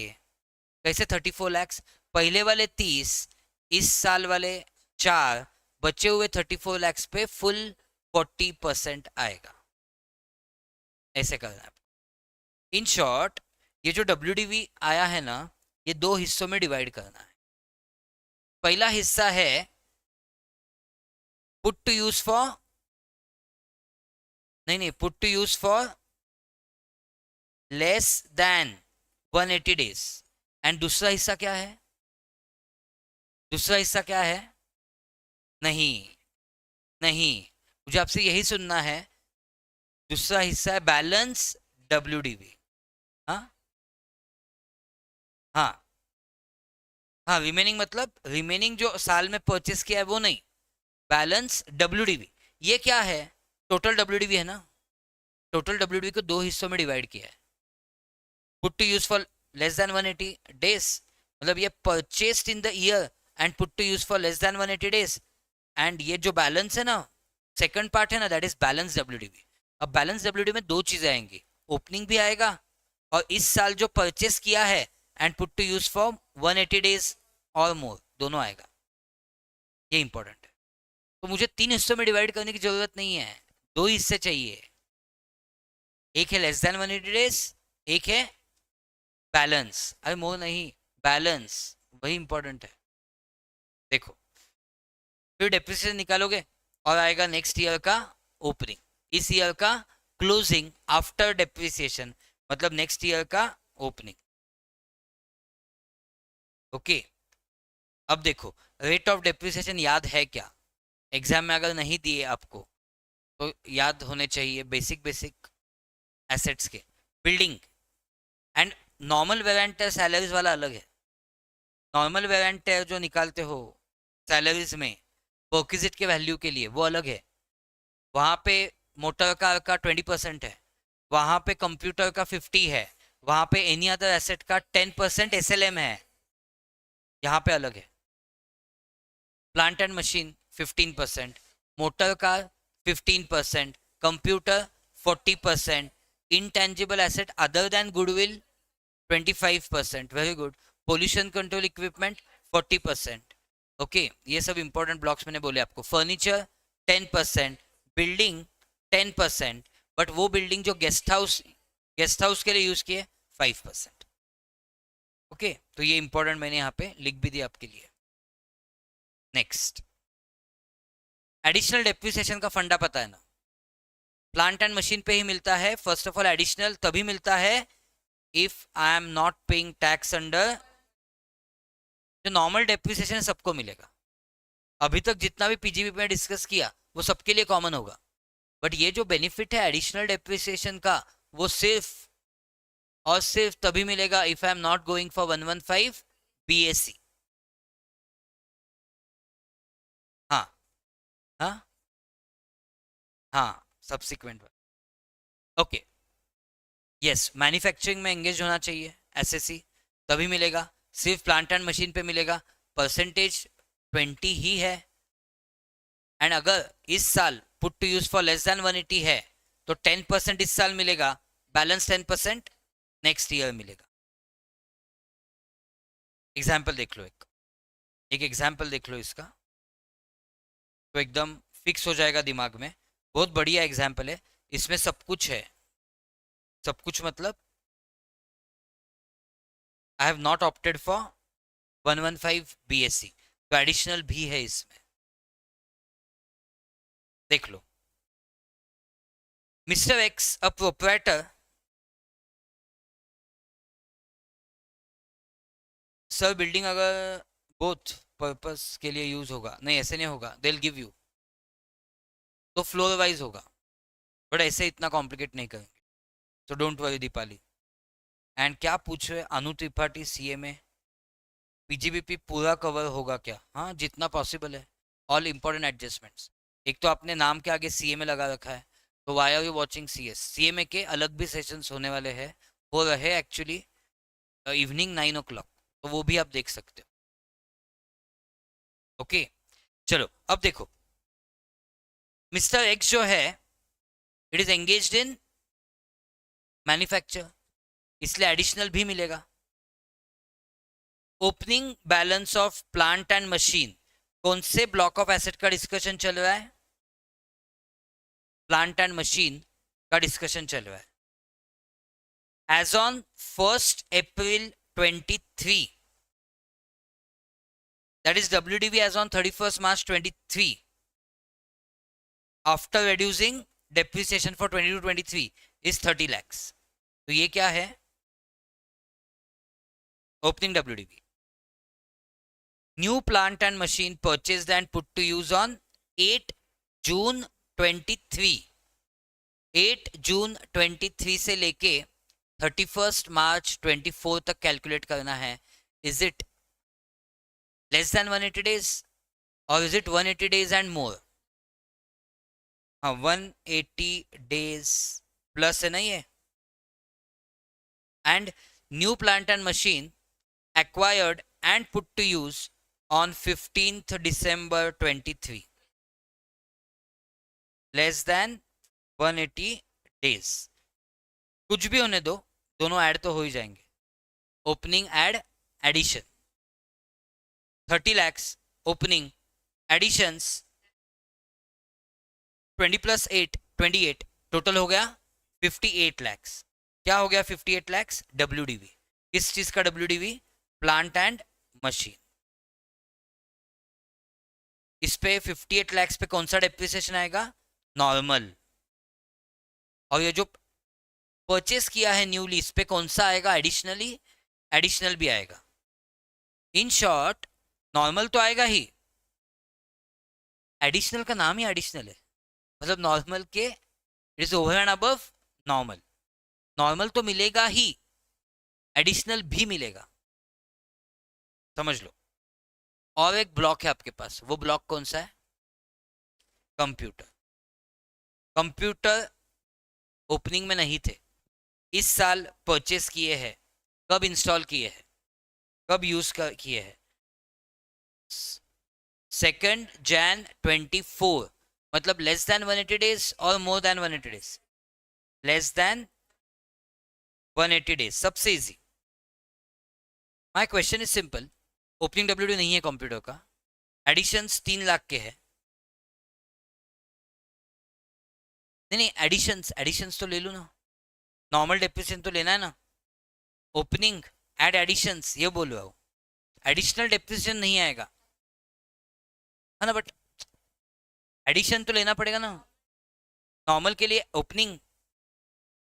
कैसे 34 लैक्स? पहले वाले 30, इस साल वाले 4, बचे हुए 34 लैक्स पे फुल 40% आएगा। ऐसे करना है। इन शॉर्ट ये जो डब्ल्यूडीवी आया है ना, ये दो हिस्सों में डिवाइड करना है। पहला हिस्सा है पुट टू यूज फॉर, नहीं put to use for less than 180 days. And दूसरा हिस्सा क्या है? दूसरा हिस्सा क्या है? नहीं नहीं, मुझे आपसे यही सुनना है। दूसरा हिस्सा है बैलेंस डब्ल्यूडीवी। हाँ हाँ हाँ, रिमेनिंग मतलब रिमेनिंग जो साल में परचेस किया है वो नहीं, बैलेंस डब्ल्यूडीवी। ये क्या है? टोटल डब्ल्यूडीवी है ना। टोटल डब्ल्यूडीवी को दो हिस्सों में डिवाइड किया है। Put to use for less than 180 days, मतलब ये purchased in the year and put to use for less than 180 days. And ये जो बैलेंस है ना, सेकंड पार्ट है ना, दैट इज बैलेंस डब्ल्यूडीवी। अब बैलेंस डब्ल्यूडीवी में दो चीजें आएंगी, ओपनिंग भी आएगा और इस साल जो परचेस किया है and put to use for 180 days और मोर, दोनों आएगा। ये इंपॉर्टेंट है। तो मुझे 3 हिस्सों में डिवाइड करने की जरूरत नहीं है, 2 हिस्से चाहिए। एक है लेस देन 180 डेज, एक है बैलेंस। अरे मोर नहीं, बैलेंस, वही इंपॉर्टेंट है। देखो फिर डेप्रिसिएशन निकालोगे और आएगा नेक्स्ट ईयर का ओपनिंग, इस ईयर का क्लोजिंग आफ्टर डेप्रिसिएशन, मतलब नेक्स्ट ईयर का ओपनिंग। ओके अब देखो रेट ऑफ डेप्रिसिएशन याद है क्या? एग्जाम में अगर नहीं दिए आपको तो याद होने चाहिए, बेसिक बेसिक एसेट्स के। Building and normal wear and tear salaries वाला अलग है। नॉर्मल वेयर एंड टेयर जो निकालते हो सैलरीज में परक्विजिट के वैल्यू के लिए, वो अलग है। वहाँ पे मोटर कार का 20% है, वहाँ पे कंप्यूटर का 50 है, वहाँ पे एनी अदर एसेट का 10% एसएलएम है, यहाँ पे अलग है। Plant and machine 15%, motor car 15%, computer 40%, intangible asset other than goodwill 25%, very good, pollution control equipment 40%। Okay ये सब इंपॉर्टेंट ब्लॉक्स मैंने बोले आपको। फर्नीचर 10%, बिल्डिंग 10%, बट वो बिल्डिंग जो गेस्ट हाउस के लिए यूज किए 5%। ओके तो ये इंपॉर्टेंट मैंने यहाँ पे लिख भी दिया आपके लिए। नेक्स्ट एडिशनल डेप्रिसिएशन का फंडा पता है ना, प्लांट एंड मशीन पे ही मिलता है। फर्स्ट ऑफ ऑल एडिशनल तभी मिलता है if I am not paying tax under, जो नॉर्मल डेप्रिसिएशन सबको मिलेगा, अभी तक जितना भी पीजीबीपी में डिस्कस किया वो सबके लिए कॉमन होगा, बट ये जो बेनिफिट है एडिशनल डेप्रिसिएशन का, वो सिर्फ और सिर्फ तभी मिलेगा if I am not going for 115 BSc. हाँ हाँ हाँ, सब्सिक्वेंट। ओके, यस, मैन्युफैक्चरिंग में एंगेज होना चाहिए एसएससी, तभी मिलेगा, सिर्फ प्लांट एंड मशीन पे मिलेगा, परसेंटेज 20 ही है। एंड अगर इस साल put to use for less than 180 है तो 10% इस साल मिलेगा, बैलेंस 10% नेक्स्ट ईयर मिलेगा। एग्जाम्पल देख लो, एक एग्जाम्पल देख लो इसका, तो एकदम फिक्स हो जाएगा दिमाग में। बहुत बढ़िया एग्जाम्पल है, इसमें सब कुछ है, सब कुछ मतलब आई have not opted for 115 BSc, तो एडिशनल भी है इसमें, देख लो। मिस्टर एक्स अ प्रोप्राइटर, सर बिल्डिंग अगर बोथ पर्पस के लिए यूज होगा, नहीं ऐसे नहीं होगा, दे विल गिव यू, तो फ्लोर वाइज होगा, बट ऐसे इतना कॉम्प्लिकेट नहीं करेंगे, तो डोंट वरी दीपाली। एंड क्या पूछ रहे अनु त्रिपाठी सीए में, पीजीबीपी पूरा कवर होगा क्या? हाँ, जितना पॉसिबल है, ऑल इंपॉर्टेंट एडजस्टमेंट्स। एक तो आपने नाम के आगे सीएमए लगा रखा है, तो why are you watching CS? CMA के अलग भी सेशंस होने वाले हैं, हो रहे एक्चुअली इवनिंग 9 o'clock, तो वो भी आप देख सकते हो। ओके, चलो अब देखो, मिस्टर एक्स जो है it is engaged in manufacture, इसलिए एडिशनल भी मिलेगा। Opening balance of plant and machine, कौन से ब्लॉक ऑफ एसेट का डिस्कशन चल रहा है? प्लांट एंड मशीन का डिस्कशन चल रहा है। As on 1st April 23, that is WDV as on 31st March 23, after reducing depreciation for 22-23 is 30 lakhs। तो ये क्या है? Opening WDV। New plant and machine purchased and put to use on 8 June 23, 8 June 23 से लेके 31st March 24 तक calculate करना है। Is it less than 180 days और is it 180 days and more? हाँ, 180 days प्लस है ना ये। And new plant and machine acquired and put to use on 15th December 23, less than 180 days। कुछ भी होने दो, दोनों ऐड तो हो ही जाएंगे। Opening add addition 30 lakhs, opening additions 20 + 8 28, total हो गया 58 lakhs। क्या हो गया 58 lakhs? WDV। किस चीज का WDV? Plant and machine. इस पे 58 lakhs पे कौन सा डेप्रिसिएशन आएगा? नॉर्मल। और ये जो परचेस किया है न्यूली, इस पे कौन सा आएगा एडिशनली? एडिशनल भी आएगा। इन शॉर्ट, नॉर्मल तो आएगा ही, एडिशनल का नाम ही एडिशनल है, मतलब नॉर्मल के it is over and above normal. Normal तो मिलेगा ही, एडिशनल भी मिलेगा, समझ लो। और एक ब्लॉक है आपके पास, वो ब्लॉक कौन सा है? कंप्यूटर। कंप्यूटर ओपनिंग में नहीं थे, इस साल परचेस किए हैं। कब इंस्टॉल किए हैं, कब यूज किए हैं? 2 Jan 24, मतलब लेस देन 180 days और more than 180 days? Less than 180 days, सबसे easy. My question is simple, opening WD नहीं है कंप्यूटर का, एडिशंस 3 लाख के है। नहीं, एडिशंस एडिशंस तो ले लो ना, नॉर्मल डेप्रिसिएशन तो लेना है ना। ओपनिंग एड एडिशंस ये बोल रहा हूँ, एडिशनल डेप्रिसिएशन नहीं आएगा है ना, बट एडिशन तो लेना पड़ेगा ना। नॉर्मल के लिए opening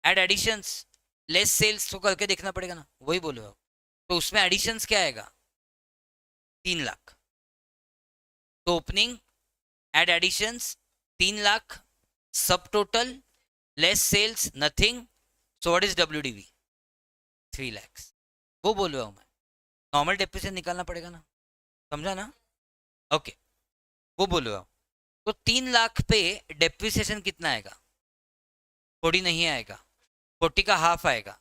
add additions less sales तो करके देखना पड़ेगा ना, वही बोल रहा हूँ। तो उसमें एडिशंस क्या आएगा, 3 लाख। तो opening add editions 3 lakh, subtotal less sales nothing, so what is WDV, 3 lakhs। वो बोल रहा हूँ मैं, नॉर्मल डेप्रिसिएशन निकालना पड़ेगा ना, समझा ना? ओके, वो बोल रहा हूँ। तो 3 लाख पे डेप्रिसिएशन कितना आएगा, 40 नहीं आएगा, 40 का हाफ आएगा,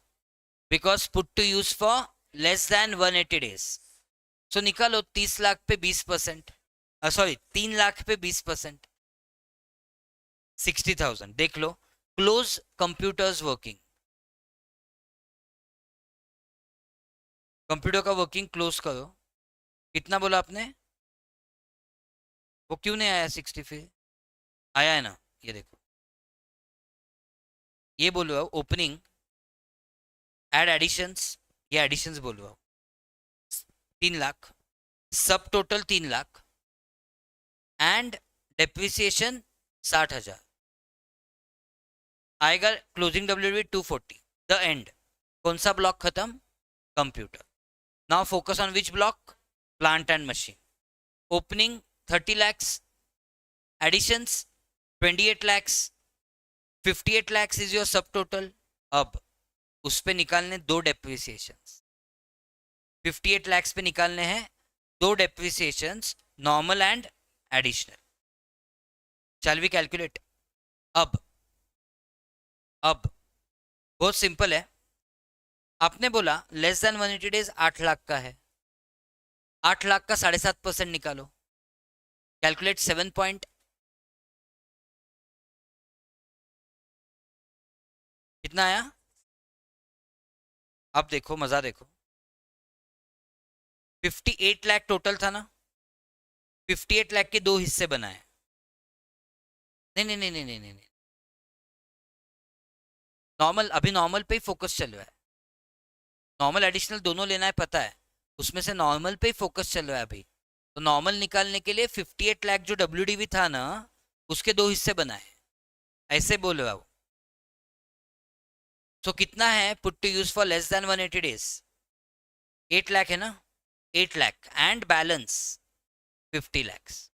because put to use for less than 180 days. So निकालो 30 लाख पे 20%, सॉरी 3 लाख पे 20%, 60,000। देख लो, क्लोज कंप्यूटर्स वर्किंग, कंप्यूटर का वर्किंग क्लोज करो। कितना बोला आपने, वो क्यों नहीं आया 60 फिर, आया है ना, ये देखो, ये बोल रहा हूँ ओपनिंग एड एडिशंस, ये एडिशंस बोल रहा हूँ, 3 लाख, सब टोटल 3 लाख, एंड डेप्रिसिएशन 60,000 आएगा, क्लोजिंग WDV 240, द एंड। कौन सा ब्लॉक खत्म, computer. Now focus on which block, plant and machine. Opening 30 lakhs, additions 28 lakhs, 58 lakhs is your subtotal. अब उस पे निकालने दो डेप्रिसिएशन, 58 lakhs पे निकालने हैं दो डेप्रिसिएशन, नॉर्मल एंड एडिशनल। चल वी कैलकुलेट। अब अब बहुत सिंपल है, आपने बोला लेस देन 180 डेज 8 लाख का है, 8 लाख का 7.5% निकालो, कैलकुलेट 7 पॉइंट, कितना आया। अब देखो मजा देखो, 58 लाख टोटल था ना, 58 लाख के दो हिस्से बनाए। नहीं नहीं नहीं नहीं नहीं नहीं, नॉर्मल, अभी नॉर्मल पे ही फोकस चल रहा है, नॉर्मल एडिशनल दोनों लेना है पता है, उसमें से नॉर्मल पे ही फोकस चल रहा है अभी। तो नॉर्मल निकालने के लिए 58 लाख जो WDV था ना, उसके दो हिस्से बनाए, ऐसे बोल रहा हूं। तो कितना है put to use for less than 180 days, 8 lakh है ना, 8 लाख एंड बैलेंस 50 lakhs,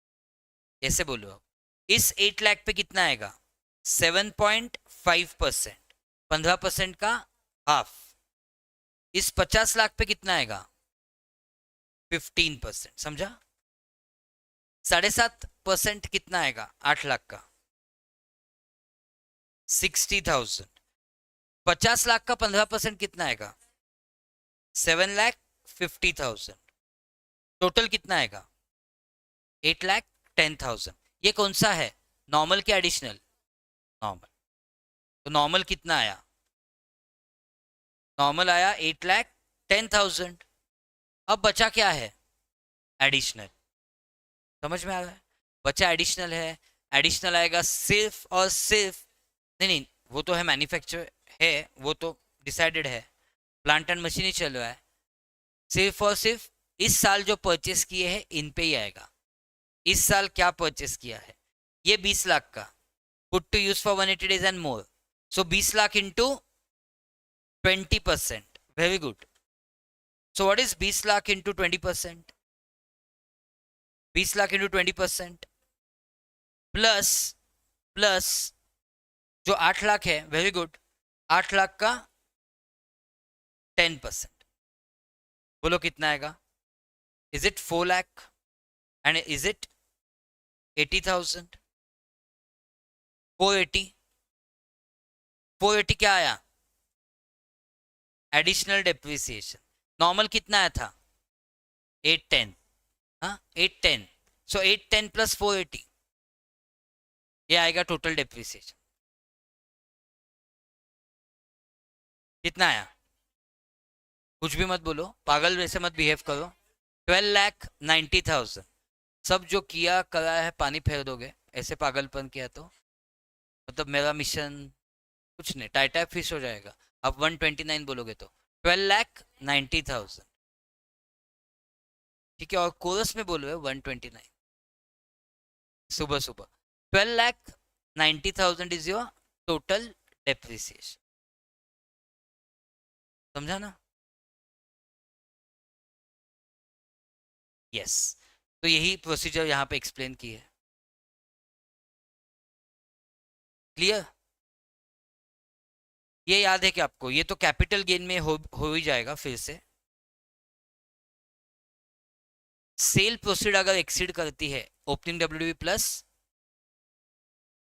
ऐसे बोलो आप। इस 8 लाख पे कितना आएगा, 7.5%, 15% का हाफ। इस 50 लाख पे कितना आएगा, 15%, समझा। 7.5% कितना आएगा 8 लाख का, 60,000। 50 लाख का 15% कितना आएगा, 7,50,000। टोटल कितना आएगा, 8,10,000। ये कौन सा है, नॉर्मल के एडिशनल, नॉर्मल। तो नॉर्मल कितना आया, नॉर्मल आया 8,10,000। अब बचा क्या है, एडिशनल। समझ में आ रहा है, बचा एडिशनल है। एडिशनल आएगा सिर्फ और सिर्फ, नहीं नहीं, वो तो है मैन्युफैक्चर है, वो तो डिसाइडेड है, प्लांट एंड मशीन ही चल रहा है। सिर्फ और सिर्फ इस साल जो परचेस किए हैं इन पे ही आएगा। इस साल क्या परचेस किया है, ये 20 लाख का, put to use for 180 days and more, so 20 lakh into 20%, very good. So what is 20 lakh into 20%, 20 lakh into 20% plus plus जो 8 लाख है, वेरी गुड, 8 लाख का 10%, बोलो कितना आएगा। Is it 4 lakh and is it 80,000, 480, 480 क्या आया, एडिशनल डेप्रिसिएशन। नॉर्मल कितना आया था, 810, हाँ 810, सो 810 प्लस 480, ये आएगा टोटल डेप्रिसिएशन। कितना आया, कुछ भी मत बोलो, पागल वैसे मत बिहेव करो। 12,90,000। सब जो किया करा है पानी फेर दोगे, ऐसे पागलपन किया तो मतलब मेरा मिशन कुछ नहीं, टाइटा फिश हो जाएगा। अब 129 बोलोगे तो 12,90,000, ठीक है। और कोरस में बोलो है 129, सुबह सुबह। 12,90,000 इज योर टोटल डेप्रिसिएशन। समझा ना? यस, तो यही प्रोसीजर यहाँ पे एक्सप्लेन की है। क्लियर? ये याद है कि आपको ये तो कैपिटल गेन में हो ही जाएगा फिर से। सेल प्रोसीड अगर एक्सीड करती है ओपनिंग डब्ल्यूडीवी प्लस,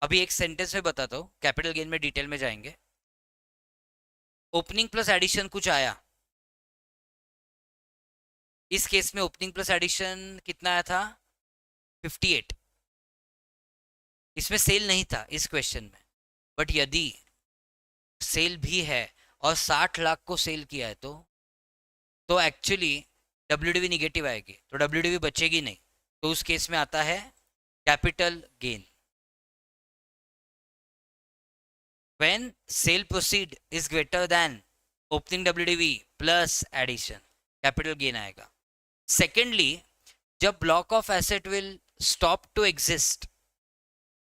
अभी एक सेंटेंस में बताता हूँ, कैपिटल गेन में डिटेल में जाएंगे। ओपनिंग प्लस एडिशन कुछ आया, इस केस में ओपनिंग प्लस एडिशन कितना आया था? 58। इसमें सेल नहीं था इस क्वेश्चन में, बट यदि सेल भी है और 60 लाख को सेल किया है तो एक्चुअली डब्ल्यूडीवी निगेटिव आएगी, तो डब्ल्यूडीवी बचेगी नहीं, तो उस केस में आता है capital gain. When sale proceed is greater than opening WDV plus addition, capital gain आएगा। सेकेंडली, जब block of asset will stop to exist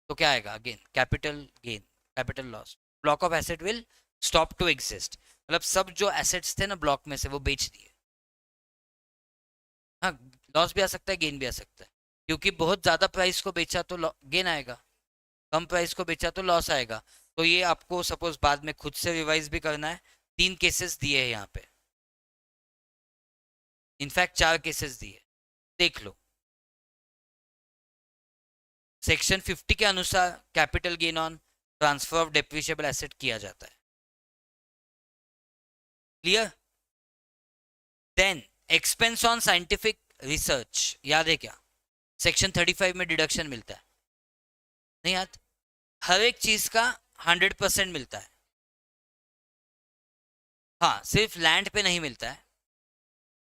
तो क्या आएगा? Again capital gain, capital loss. Block of asset will stop to exist मतलब सब जो assets थे ना ब्लॉक में से वो बेच दिए। हाँ, लॉस भी आ सकता है, गेन भी आ सकता है, क्योंकि बहुत ज्यादा प्राइस को बेचा तो गेन आएगा, कम प्राइस को बेचा तो लॉस आएगा। तो ये आपको सपोज बाद में खुद से रिवाइज भी करना है। 3 केसेस दिए हैं यहाँ पे, इनफैक्ट 4 केसेस दिए, देख लो। सेक्शन 50 के अनुसार capital gain on transfer of depreciable asset किया जाता है। Clear? Then expense on scientific research, याद है क्या? सेक्शन 35 में डिडक्शन मिलता है, नहीं याद? हर एक चीज का 100% मिलता है। हाँ, सिर्फ लैंड पे नहीं मिलता है।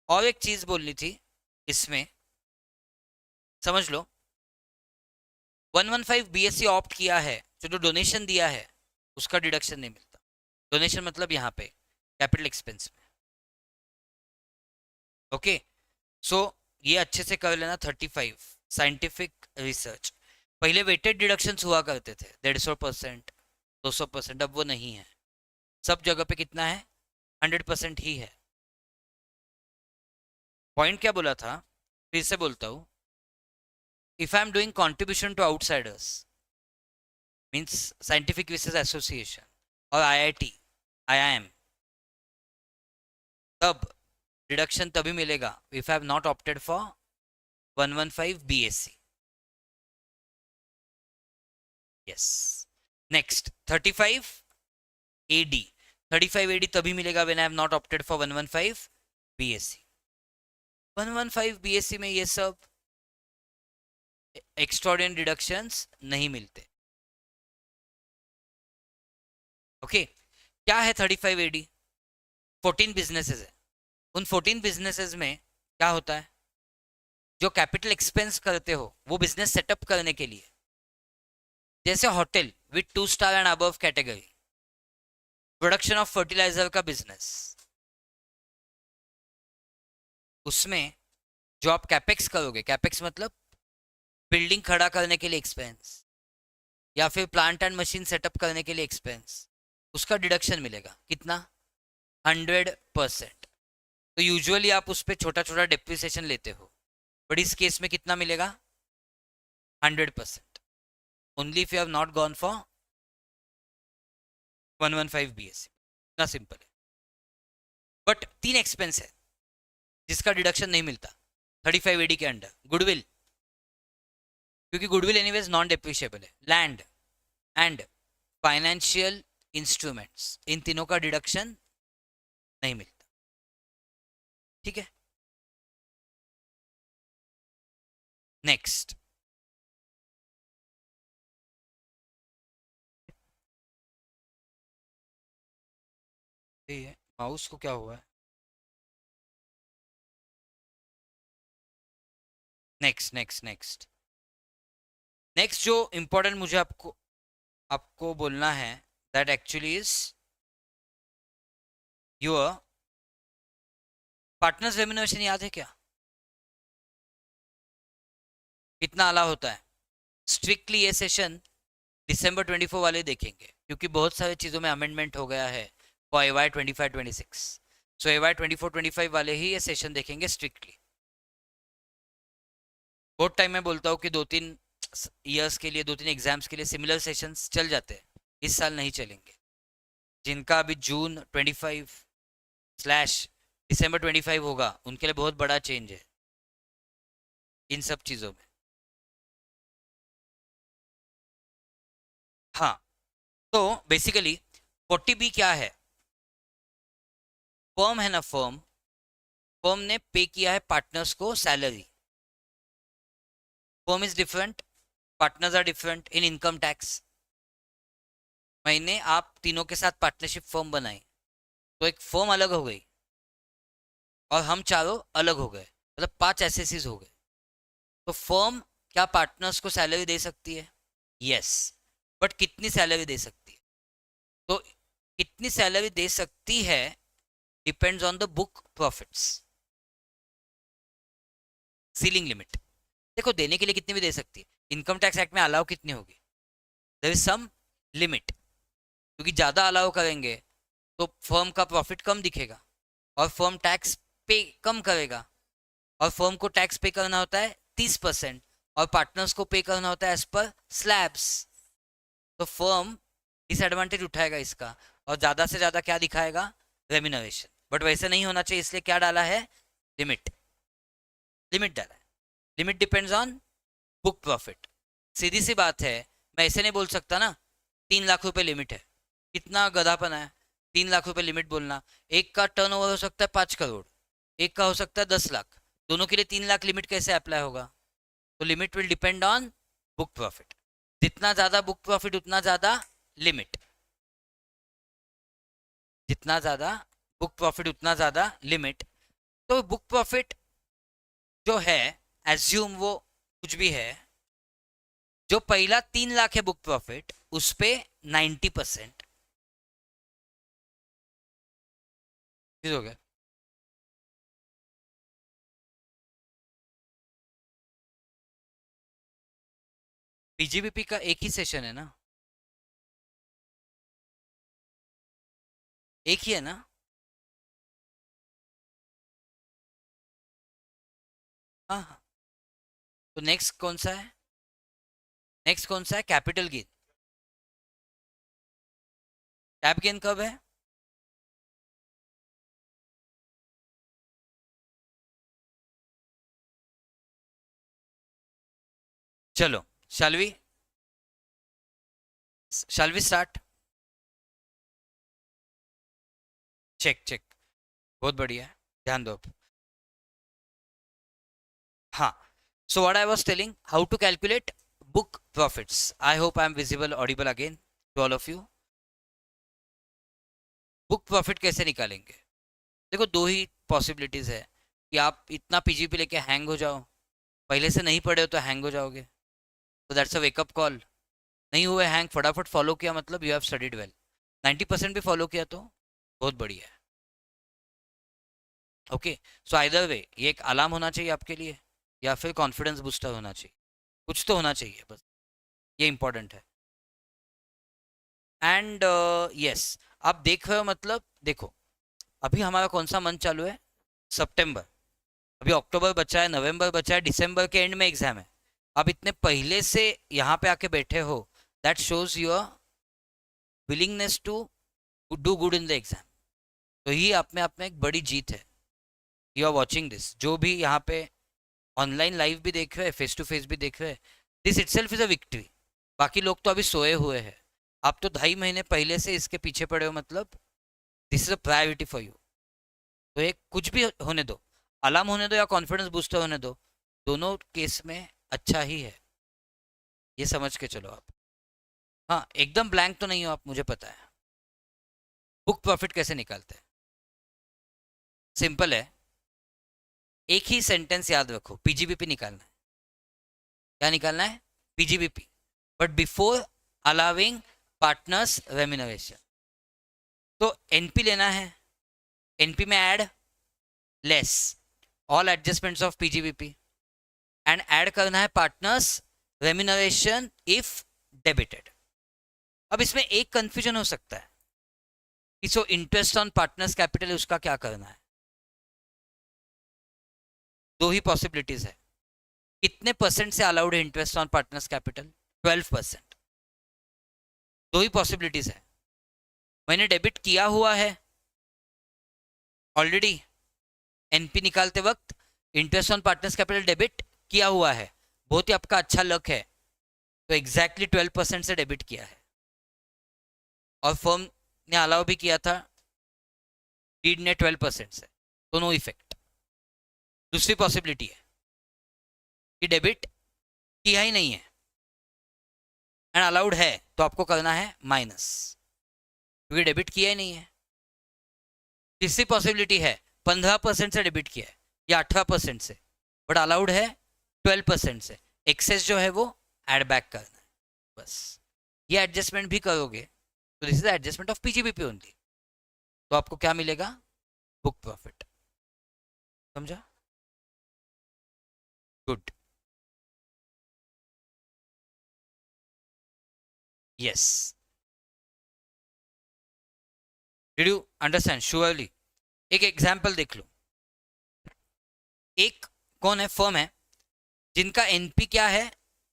और एक चीज बोलनी थी इसमें, समझ लो। 115 बीएससी ऑप्ट किया है, जो डोनेशन दिया है उसका डिडक्शन नहीं मिलता। डोनेशन मतलब यहाँ पे कैपिटल एक्सपेंस में। ओके, सो ये अच्छे से कर लेना। 35 साइंटिफिक रिसर्च, पहले वेटेड डिडक्शंस हुआ करते थे 150%, 200%, अब वो नहीं है। सब जगह पे कितना है? 100% ही है। पॉइंट क्या बोला था, फिर से बोलता हूँ। If I am doing contribution to outsiders means scientific research association और आईआईटी, आईआईएम, तब डिडक्शन तभी मिलेगा if I have not opted for 115 BSC. Yes, next 35 AD. 35 AD तभी मिलेगा when I have not opted for 115 BSC. 115 BSC में ये सब extraordinary deductions नहीं मिलते। ओके, क्या है 35 एडी? 14 बिजनेसेस है। उन 14 बिजनेसेस में क्या होता है? जो कैपिटल एक्सपेंस करते हो वो बिजनेस सेटअप करने के लिए, जैसे hotel with 2 star and above category, production of fertilizer का बिजनेस, उसमें जो आप कैपेक्स करोगे, कैपेक्स मतलब बिल्डिंग खड़ा करने के लिए एक्सपेंस या फिर प्लांट एंड मशीन सेटअप करने के लिए एक्सपेंस, उसका डिडक्शन मिलेगा कितना? 100%। तो यूजुअली आप उस पर छोटा छोटा डेप्रिसिएशन लेते हो, बट इस केस में कितना मिलेगा? 100%, only if you have not gone for 115 BSc. इतना सिंपल है। बट 3 एक्सपेंस है जिसका डिडक्शन नहीं मिलता 35 एडी के अंडर। गुडविल, क्योंकि गुडविल एनीवेज नॉन डेप्रिशिएबल है। लैंड एंड फाइनेंशियल इंस्ट्रूमेंट्स, इन तीनों का डिडक्शन नहीं मिलता। ठीक है, नेक्स्ट। ये माउस को क्या हुआ है? नेक्स्ट नेक्स्ट नेक्स्ट नेक्स्ट जो इंपॉर्टेंट मुझे आपको आपको बोलना है, that actually is your partners remuneration. याद है क्या? कितना अलाउ होता है? स्ट्रिक्टली ये सेशन दिसंबर 24 वाले देखेंगे, क्योंकि बहुत सारी चीजों में अमेंडमेंट हो गया है फॉर AY 25-26। सो AY 24-25 वाले ही ये सेशन देखेंगे स्ट्रिक्टली। बहुत टाइम में बोलता हूँ कि 2-3 ईयर्स के लिए, 2-3 एग्जाम्स के लिए सिमिलर सेशंस चल जाते हैं, इस साल नहीं चलेंगे। जिनका अभी जून 25/December 25 होगा, उनके लिए बहुत बड़ा चेंज है इन सब चीज़ों में। हाँ, तो बेसिकली 40B क्या है? फर्म है ना, फर्म ने पे किया है पार्टनर्स को salary. Firm is different, partners are different in income tax. मैंने आप तीनों के साथ पार्टनरशिप फर्म बनाई, तो एक फर्म अलग हो गई और हम चारों अलग हो गए, मतलब 5 एसएससीज हो गए। तो फर्म क्या पार्टनर्स को सैलरी दे सकती है? यस, बट कितनी सैलरी दे सकती है? तो कितनी सैलरी दे सकती है depends on the book profits. Ceiling limit देखो, देने के लिए कितनी भी दे सकती है। इनकम टैक्स एक्ट में अलाउ कितनी होगी? देयर इज सम लिमिट, क्योंकि ज्यादा अलाउ करेंगे तो फर्म का प्रॉफिट कम दिखेगा और फर्म टैक्स पे कम करेगा, और फर्म को टैक्स पे करना होता है 30% और पार्टनर्स को पे करना होता है एज पर स्लैब्स। तो फर्म डिसएडवांटेज उठाएगा इसका और ज्यादा से ज्यादा क्या दिखाएगा? रेम्यूनरेशन। बट वैसे नहीं होना चाहिए, इसलिए क्या डाला है? लिमिट। लिमिट डाला है। Limit depends on book profit. सीधी सी बात है, मैं ऐसे नहीं बोल सकता ना 3 लाख रुपए लिमिट है। कितना गधापना है 3 लाख रुपए लिमिट बोलना। एक का टर्नओवर हो सकता है 5 करोड़, एक का हो सकता है 10 लाख, दोनों के लिए 3 लाख लिमिट कैसे अप्लाई होगा? तो limit will depend on book profit. जितना ज्यादा बुक प्रॉफिट उतना ज्यादा लिमिट, जितना ज्यादा बुक प्रॉफिट उतना ज्यादा लिमिट। तो बुक प्रॉफिट जो है, एज्यूम वो कुछ भी है, जो पहला 3 लाख है बुक प्रॉफिट, उस पे 90% हो गया। पीजीबीपी का एक ही सेशन है ना? एक ही है ना? हाँ हाँ। तो नेक्स्ट कौन सा है? नेक्स्ट कौन सा है? Capital gain. कैप गेन कब है? चलो, shall we start? Check check, बहुत बढ़िया है, ध्यान दो अब। हाँ, so what I was telling, how to calculate book profits. I hope I am visible, audible again to all of you. Book profit कैसे निकालेंगे? देखो, दो ही पॉसिबिलिटीज है कि आप इतना पीजीपी लेके हैंग हो जाओ, पहले से नहीं पढ़े हो तो हैंग हो जाओगे, तो दैट्स अ वेकअप कॉल। नहीं हुए हैंग, फटाफट फॉलो किया, मतलब यू हैव स्टडीड वेल। 90% भी फॉलो किया तो बहुत बढ़िया है। ओके, सो आइदर वे ये एक अलार्म होना चाहिए आपके लिए, या फिर कॉन्फिडेंस बूस्टर होना चाहिए, कुछ तो होना चाहिए बस, ये इंपॉर्टेंट है। एंड यस, आप देख रहे हो, मतलब देखो, अभी हमारा कौन सा मंथ चालू है? सितंबर। अभी अक्टूबर बचा है, नवंबर बचा है, दिसंबर के एंड में एग्जाम है। आप इतने पहले से यहाँ पे आके बैठे हो, that shows your willingness to do good in the exam. तो ये आप में एक बड़ी जीत है। यू आर वॉचिंग दिस, जो भी यहाँ पे ऑनलाइन लाइव भी देख रहे हैं, फेस टू फेस भी देख रहे हैं, this itself is a victory. बाकी लोग तो अभी सोए हुए हैं, आप तो 2.5 महीने पहले से इसके पीछे पड़े हो, मतलब this is a priority for you. तो एक कुछ भी होने दो, अलार्म होने दो या कॉन्फिडेंस बूस्टर होने दो, दोनों केस में अच्छा ही है, ये समझ के चलो आप। हाँ, एकदम ब्लैंक तो नहीं हो आप, मुझे पता है। बुक प्रॉफिट कैसे निकालते हैं? सिंपल है, एक ही सेंटेंस याद रखो, पीजीबीपी निकालना है। क्या निकालना है? PGBP, but before allowing partners remuneration. तो एनपी लेना है, एनपी में add less all adjustments of PGBP, and add करना है पार्टनर्स रेम्यूनरेशन इफ डेबिटेड। अब इसमें एक कंफ्यूजन हो सकता है, कि so interest on partners capital उसका क्या करना है। दो ही पॉसिबिलिटीज है। कितने परसेंट से अलाउड है इंटरेस्ट ऑन पार्टनर्स कैपिटल? 12%। दो ही पॉसिबिलिटीज है। मैंने डेबिट किया हुआ है ऑलरेडी, एनपी निकालते वक्त interest on partners capital debit किया हुआ है, बहुत ही आपका अच्छा लक है, तो एग्जैक्टली 12% से डेबिट किया है, और फर्म ने अलाउ भी किया था डीड ने 12% से, तो नो इफेक्ट। दूसरी पॉसिबिलिटी है कि डेबिट किया ही नहीं है एंड अलाउड है, तो आपको करना है माइनस, क्योंकि डेबिट किया ही नहीं है। तीसरी पॉसिबिलिटी है 15% से डेबिट किया है या 18% से, बट अलाउड है 12% से, एक्सेस जो है वो एड बैक करना है बस। ये एडजस्टमेंट भी करोगे तो this is adjustment of PGBP only, तो आपको क्या मिलेगा? Book profit. समझा? Good. Yes, did you understand? Surely. एक एग्जाम्पल देख लो। एक कौन है, फर्म है जिनका एनपी क्या है,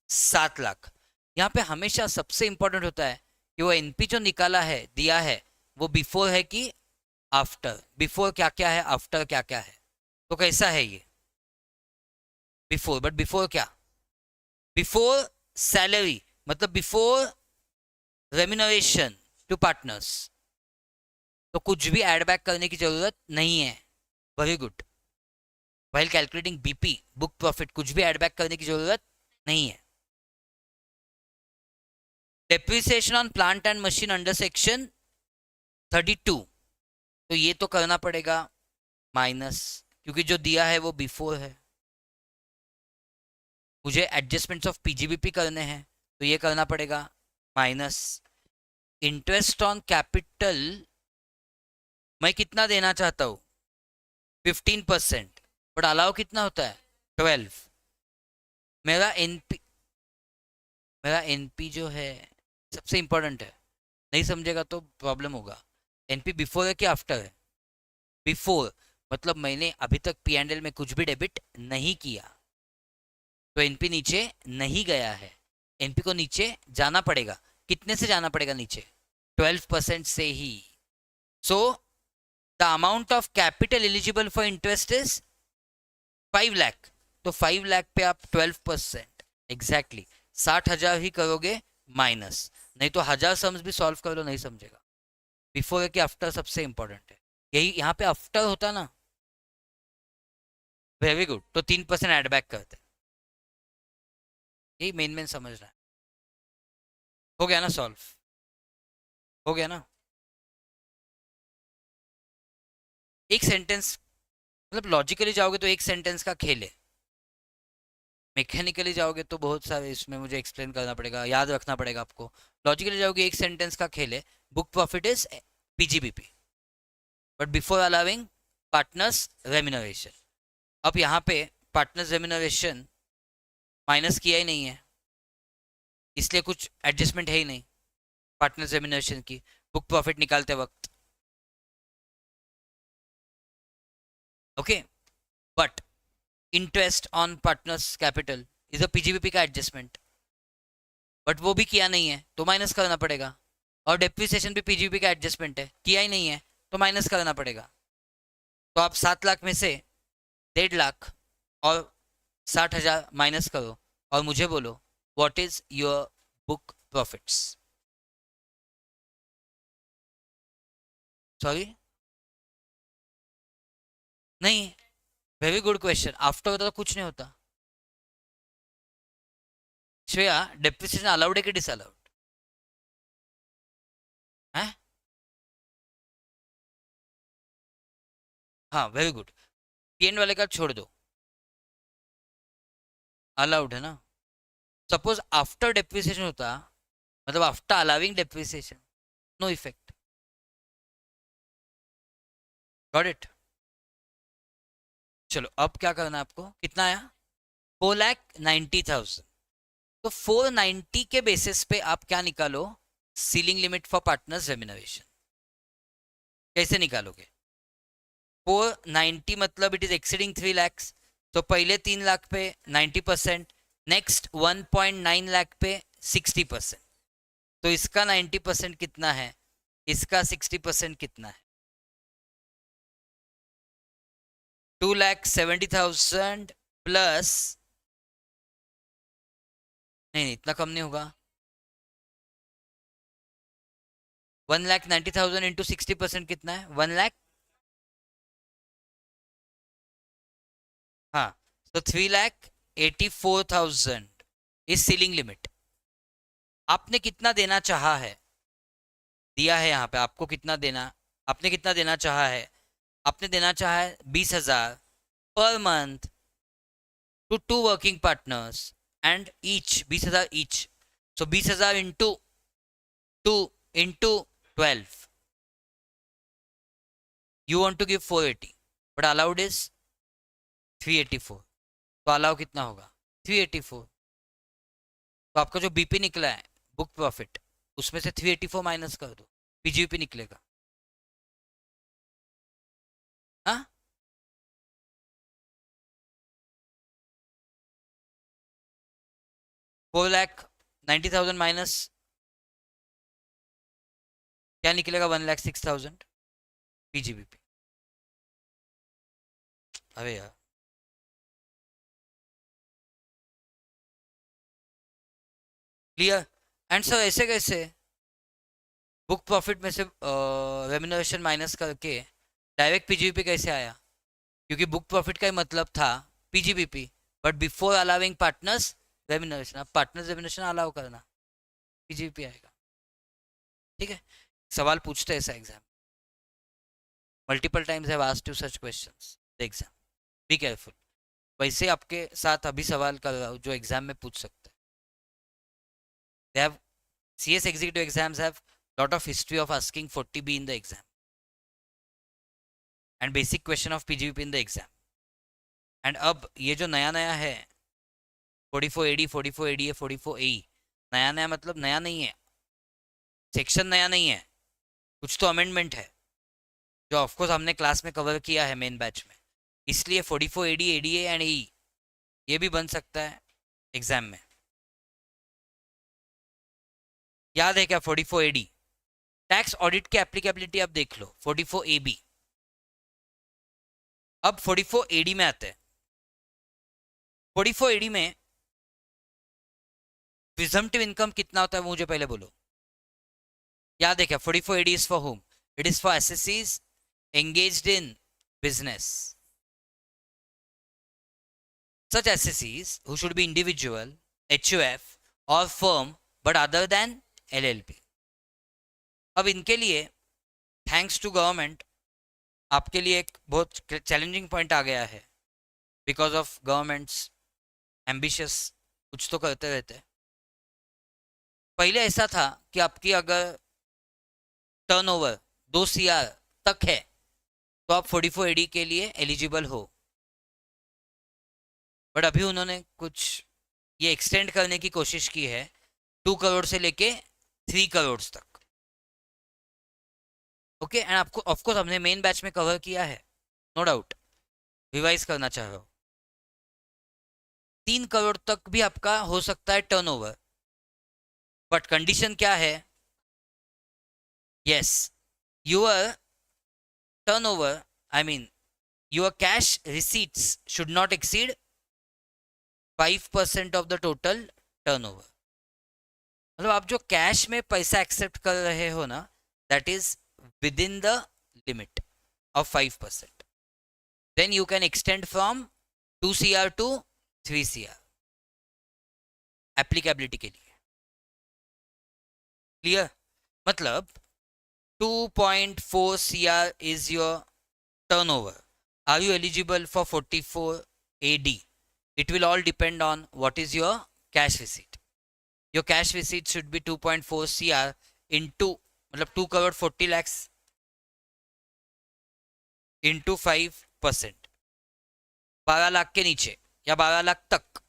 7 लाख। यहाँ पे हमेशा सबसे इंपॉर्टेंट होता है कि वो एनपी जो निकाला है, दिया है, वो बिफोर है कि आफ्टर। बिफोर क्या क्या है, आफ्टर क्या क्या है, तो कैसा है ये? बिफोर, बट बिफोर क्या? बिफोर सैलरी, मतलब बिफोर रेम्यूनरेशन टू पार्टनर्स, तो कुछ भी एड बैक करने की जरूरत नहीं है। Very good. While calculating BP, book profit, कुछ भी एड बैक करने की जरूरत नहीं है। Depreciation on plant and machine under section 32, तो ये तो करना पड़ेगा माइनस, क्योंकि जो दिया है वो बिफोर है। मुझे एडजस्टमेंट्स ऑफ पीजीबीपी करने हैं, तो ये करना पड़ेगा माइनस। इंटरेस्ट ऑन कैपिटल मैं कितना देना चाहता हूँ? 15%, बट अलाउ कितना होता है? 12। मेरा एनपी, मेरा एनपी जो है सबसे इंपॉर्टेंट है, नहीं समझेगा तो प्रॉब्लम होगा। एनपी बिफोर है कि आफ्टर है? बिफोर, मतलब मैंने अभी तक पी एंड एल में कुछ भी डेबिट नहीं किया, तो एनपी नीचे नहीं गया है। एनपी को नीचे जाना पड़ेगा, कितने से जाना पड़ेगा नीचे? 12% से ही। So the amount of capital eligible for interest is 5 lakh, तो 5 लाख पे आप 12%, एग्जैक्टली 60,000 ही करोगे माइनस, नहीं तो 1000 सम्स भी सॉल्व कर लो, नहीं समझेगा। बिफोर है कि आफ्टर सबसे इंपॉर्टेंट है, यही यहाँ पे आफ्टर होता ना। वेरी गुड, तो 3% एड बैक करते, यही मेन मेन समझना है। हो गया ना सॉल्व? हो गया ना? एक सेंटेंस, मतलब लॉजिकली जाओगे तो एक सेंटेंस का खेल है, मैकेनिकली जाओगे तो बहुत सारे इसमें मुझे एक्सप्लेन करना पड़ेगा, याद रखना पड़ेगा आपको। लॉजिकली जाओगे एक सेंटेंस का खेल है, book profit is PGBP, but before allowing partners remuneration. अब यहाँ पे पार्टनर्स रेम्यूनरेशन माइनस किया ही नहीं है, इसलिए कुछ एडजस्टमेंट है ही नहीं पार्टनर्स रेम्यूनरेशन की बुक प्रॉफिट निकालते वक्त। Okay, but interest on partners capital is a PGBP का एडजस्टमेंट, बट वो भी किया नहीं है तो माइनस करना पड़ेगा। और डेप्रिसिएशन भी पीजीबीपी का एडजस्टमेंट है, किया ही नहीं है तो माइनस करना पड़ेगा। तो आप 7 लाख में से 1.5 लाख और 60,000 माइनस करो और मुझे बोलो what is your book profits. Sorry, नहीं, वेरी गुड क्वेश्चन। आफ्टर होता तो कुछ नहीं होता। श्रेया, डेप्रिसिएशन अलाउड है कि डिसअलाउड है? हाँ, वेरी गुड। पीएन वाले का छोड़ दो, अलाउड है ना। सपोज आफ्टर डेप्रिसिएशन होता, मतलब after allowing depreciation, no effect. Got it? चलो अब क्या करना है आपको, कितना आया? 4,90,000। तो 490 के बेसिस पे आप क्या निकालो? Ceiling limit for partners remuneration. कैसे निकालोगे? 490 मतलब इट इज एक्सीडिंग 3 lakhs, तो पहले 3 लाख पे 90%, नेक्स्ट 1.9 लाख पे 60%, तो इसका 90% कितना है, इसका 60% कितना है? 2,70,000 प्लस, नहीं इतना कम नहीं होगा, 1,90,000 इंटू 60% कितना है, 1 लाख, हाँ, तो 3,84,000 इज सीलिंग लिमिट। आपने कितना देना चाहा है, दिया है यहाँ पे, आपको कितना देना, आपने कितना देना चाहा है, आपने देना चाहा है 20,000 पर month to 2 working partners and each 20,000 each, so 20,000 into 2 into 12, you want to give 480 but allowed is 384, तो अलाउ कितना होगा 384, तो आपका जो बीपी निकला है बुक प्रॉफिट, उसमें से 384 माइनस कर दो, पीजीपी निकलेगा। हाँ, 4,90,000 माइनस क्या निकलेगा, 1,06,000 पीजीबीपी। अरे यार, क्लियर? एंड सर ऐसे कैसे बुक प्रॉफिट में से रेम्यूनरेशन माइनस करके डायरेक्ट पीजीबीपी कैसे आया? क्योंकि बुक प्रॉफिट का ही मतलब था PGBP, but before allowing partners remuneration, अब पार्टनर्स रेम्यूनरेशन अलाउ करना, पीजीबीपी आएगा। ठीक है, सवाल पूछते हैं ऐसा exam, multiple times have asked you such questions the exam, be careful. वैसे आपके साथ अभी सवाल कर रहा हूँ जो एग्जाम में पूछ सकते हैं। They have, CS executive exams have lot of history of asking 40B in the exam and basic question of PGP in the exam, and अब ये जो नया नया है 44AD 44ADA 44AE, नया नया मतलब नया नहीं है, सेक्शन नया नहीं है, कुछ तो अमेंडमेंट है जो ऑफकोर्स हमने क्लास में कवर किया है मेन बैच में, इसलिए 44AD ADA एंड EE ये भी बन सकता है एग्जाम में। याद है क्या 44AD? टैक्स ऑडिट की एप्लीकेबिलिटी आप देख लो, 44AB। अब 44AD में आते हैं, 44AD में प्रिजम्पटिव इनकम कितना होता है वो मुझे पहले बोलो। याद है क्या 44AD is for whom? It is for एसएससीज engaged in business, such SSCs who should be individual, HUF or firm but other than LLP। अब इनके लिए थैंक्स टू गवर्नमेंट आपके लिए एक बहुत चैलेंजिंग पॉइंट आ गया है, बिकॉज ऑफ गवर्नमेंट्स एम्बिशियस कुछ तो करते रहते हैं। पहले ऐसा था कि आपकी अगर टर्नओवर 2 CR तक है तो आप 44AD के लिए एलिजिबल हो, बट अभी उन्होंने कुछ ये एक्सटेंड करने की कोशिश की है 2 करोड़ से लेके 3 करोड़ तक। ओके, एंड आपको ऑफकोर्स हमने मेन बैच में कवर किया है, नो डाउट, रिवाइज करना चाह रहा हूँ। 3 करोड़ तक भी आपका हो सकता है टर्नओवर, बट कंडीशन क्या है? Yes, your turnover, I mean your cash receipts should not exceed 5% of the total turnover. मतलब आप जो कैश में पैसा एक्सेप्ट कर रहे हो ना, that is within the limit of 5%, then you can extend from 2 CR to 3 CR applicability के लिए। क्लियर? मतलब 2.4 CR is your turnover. Are you eligible for 44AD? It will all depend on what is your cash receipt. Your cash receipt should be 2.4 CR into मतलब 2 crore 40 lakhs into 5%, 12 lakh के नीचे या 12 लाख तक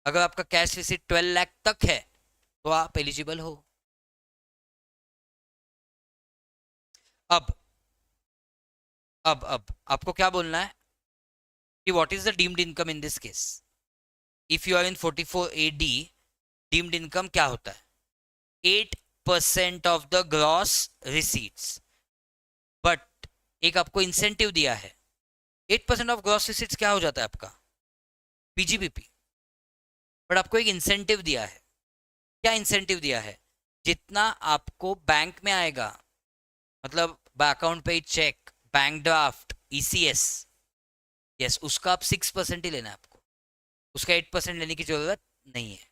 अगर आपका कैश रिसीट 12 लाख तक है तो आप एलिजिबल हो। अब अब आपको क्या बोलना है कि what is the deemed income in this case. If you are in 44AD, deemed income क्या होता है? 8% of the gross receipts. But एक आपको इंसेंटिव दिया है। 8% ऑफ ग्रॉस रिसीट्स क्या हो जाता है आपका? पीजीबीपी। बट आपको एक इंसेंटिव दिया है। क्या इंसेंटिव दिया है? जितना आपको बैंक में आएगा, मतलब अकाउंट पे check, bank draft, ECS, yes, उसका आप 6% ही लेना है आपको। उसका 8% लेने की जरूरत नहीं है।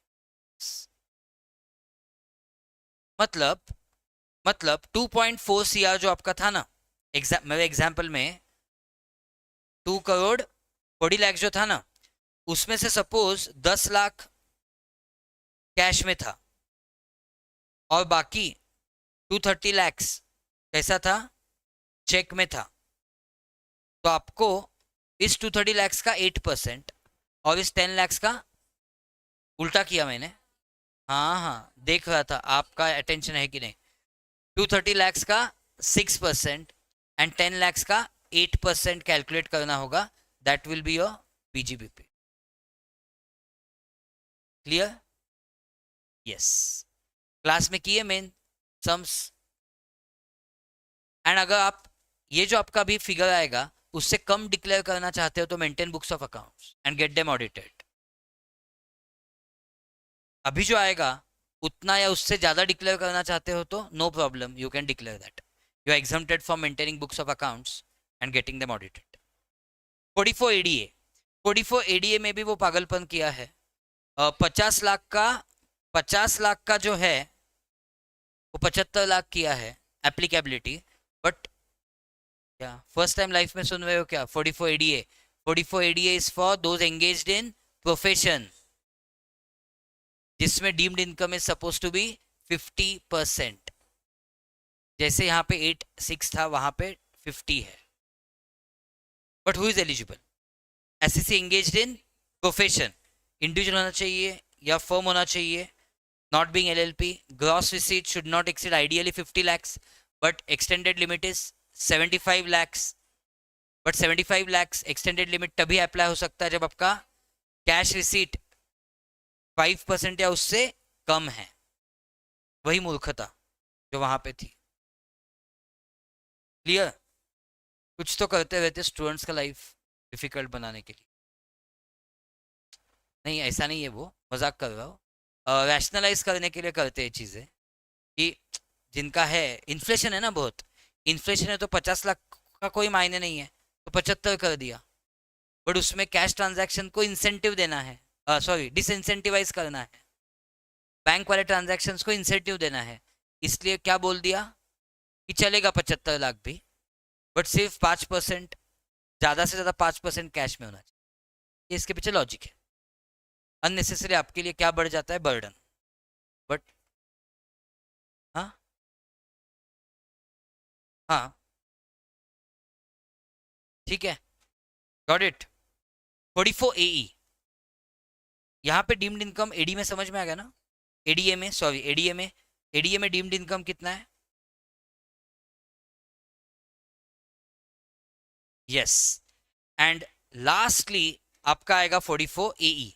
मतलब मतलब 2.4 CR जो आपका था ना, मेरे एग्जाम्पल में 2 करोड़ 40 लाख जो था ना, उसमें से सपोज 10 लाख कैश में था और बाकी 230 लैक्स कैसा था? चेक में था। तो आपको इस 230 लैक्स का 8% और इस 10 लैक्स का उल्टा किया मैंने। हाँ हाँ, देख रहा था, आपका अटेंशन है कि नहीं। 230 लैक्स का 6% एंड 10 लैक्स का 8% कैलकुलेट करना होगा। That will be your PGBP. Clear? Yes. Class में किए मेन सम्स। एंड अगर आप ये जो आपका भी फिगर आएगा उससे कम डिक्लेयर करना चाहते हो तो maintain books of accounts and get them audited. अभी जो आएगा उतना या उससे ज्यादा डिक्लेयर करना चाहते हो तो no problem, you can declare that. You are exempted from maintaining books of accounts and getting them audited. 44 ADA, 44 ADA में भी वो पागलपन किया है। 50 लाख का, 50 लाख का जो है वो 75 लाख किया है एप्लीकेबिलिटी। बट क्या फर्स्ट टाइम लाइफ में सुन रहे हो क्या? 44 ADA, 44 ADA is for those engaged in profession जिसमें deemed income is suppose to be 50%। जैसे यहाँ पे 8 6 था, वहां पे 50 है। But who is eligible? SSC engaged in profession, individual होना चाहिए या फर्म होना चाहिए, not being LLP, gross receipt should not exceed ideally 50 lakhs, but extended limit is 75 lakhs. But 75 lakhs extended limit तभी अप्लाई हो सकता है जब आपका कैश रिसीट 5% या उससे कम है। वही मूर्खता जो वहां पे थी। क्लियर? कुछ तो करते रहते स्टूडेंट्स का लाइफ डिफिकल्ट बनाने के लिए। नहीं, ऐसा नहीं है, वो मजाक कर रहा हूँ। रैशनलाइज करने के लिए करते हैं चीजें कि जिनका है इन्फ्लेशन है ना बहुत, इन्फ्लेशन है तो 50 लाख का कोई मायने नहीं है तो 75 कर दिया। बट उसमें कैश ट्रांजैक्शन को इंसेंटिव देना है, सॉरी डिसइंसेंटिवाइज करना है। बैंक वाले ट्रांजैक्शंस को इंसेंटिव देना है। इसलिए क्या बोल दिया कि चलेगा 75 लाख भी, बट सिर्फ 5%, ज्यादा से ज्यादा 5% कैश में होना चाहिए। ये इसके पीछे लॉजिक है। अननेसेसरी आपके लिए क्या बढ़ जाता है? बर्डन। बट हाँ हाँ, ठीक है, गॉट इट। 44 AE, यहाँ पे डीम्ड इनकम एडी में समझ में आ गया ना? एडीए में, सॉरी एडीए में डीम्ड इनकम कितना है? यस। एंड लास्टली आपका आएगा 44 AE।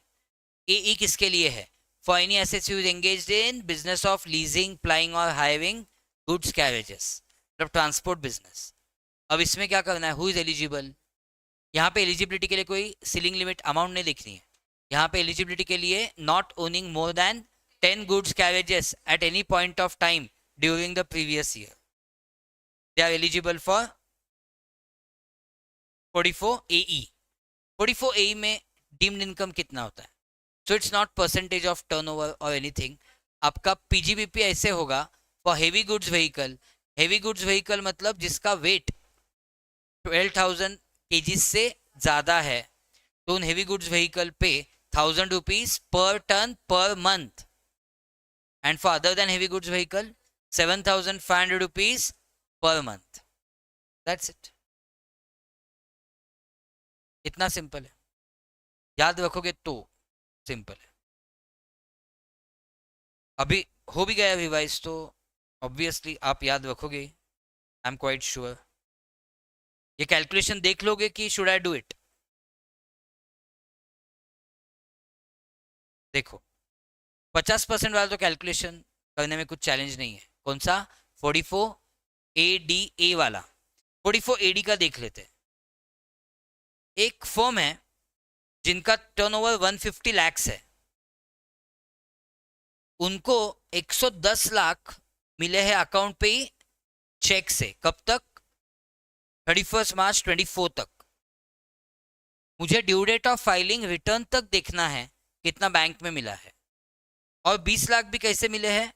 एई किसके लिए है? For any assets use engaged in business of leasing, plying और हायरिंग गुड्स कैरेजेस, मतलब ट्रांसपोर्ट बिजनेस। अब इसमें क्या करना है? Who is eligible? यहाँ पे एलिजिबिलिटी के लिए कोई सीलिंग लिमिट अमाउंट नहीं लिखनी है। यहाँ पे एलिजिबिलिटी के लिए not owning more than 10 goods carriages at any point of time during the previous year, they are eligible for 44 AE। 44 AE में डीम्ड इनकम कितना होता है? So it's not percentage of turnover और एनीथिंग। आपका PGBP ऐसे होगा for heavy goods vehicle. Heavy goods vehicle मतलब जिसका वेट 12,000 kg से ज्यादा है, तो उन हेवी गुड्स व्हीकल पे 1,000 rupees per ton per month. And for other than heavy goods vehicle 7,500 rupees per month. That's it. इतना सिंपल है, याद रखोगे तो सिंपल है। अभी हो भी गया रिवाइज तो ऑब्वियसली आप याद रखोगे, आई एम क्वाइट श्योर। ये कैलकुलेशन देख लोगे कि शुड आई डू इट? देखो 50% वाला तो कैलकुलेशन करने में कुछ चैलेंज नहीं है। कौन सा? 44 ADA वाला। 44 AD का देख लेते हैं। एक फर्म है जिनका टर्नओवर 150 लाख है, उनको 110 लाख मिले हैं अकाउंट पे ही चेक से। कब तक? 31 मार्च 24 तक। मुझे due date of filing return तक देखना है कितना बैंक में मिला है। और 20 लाख भी कैसे मिले हैं?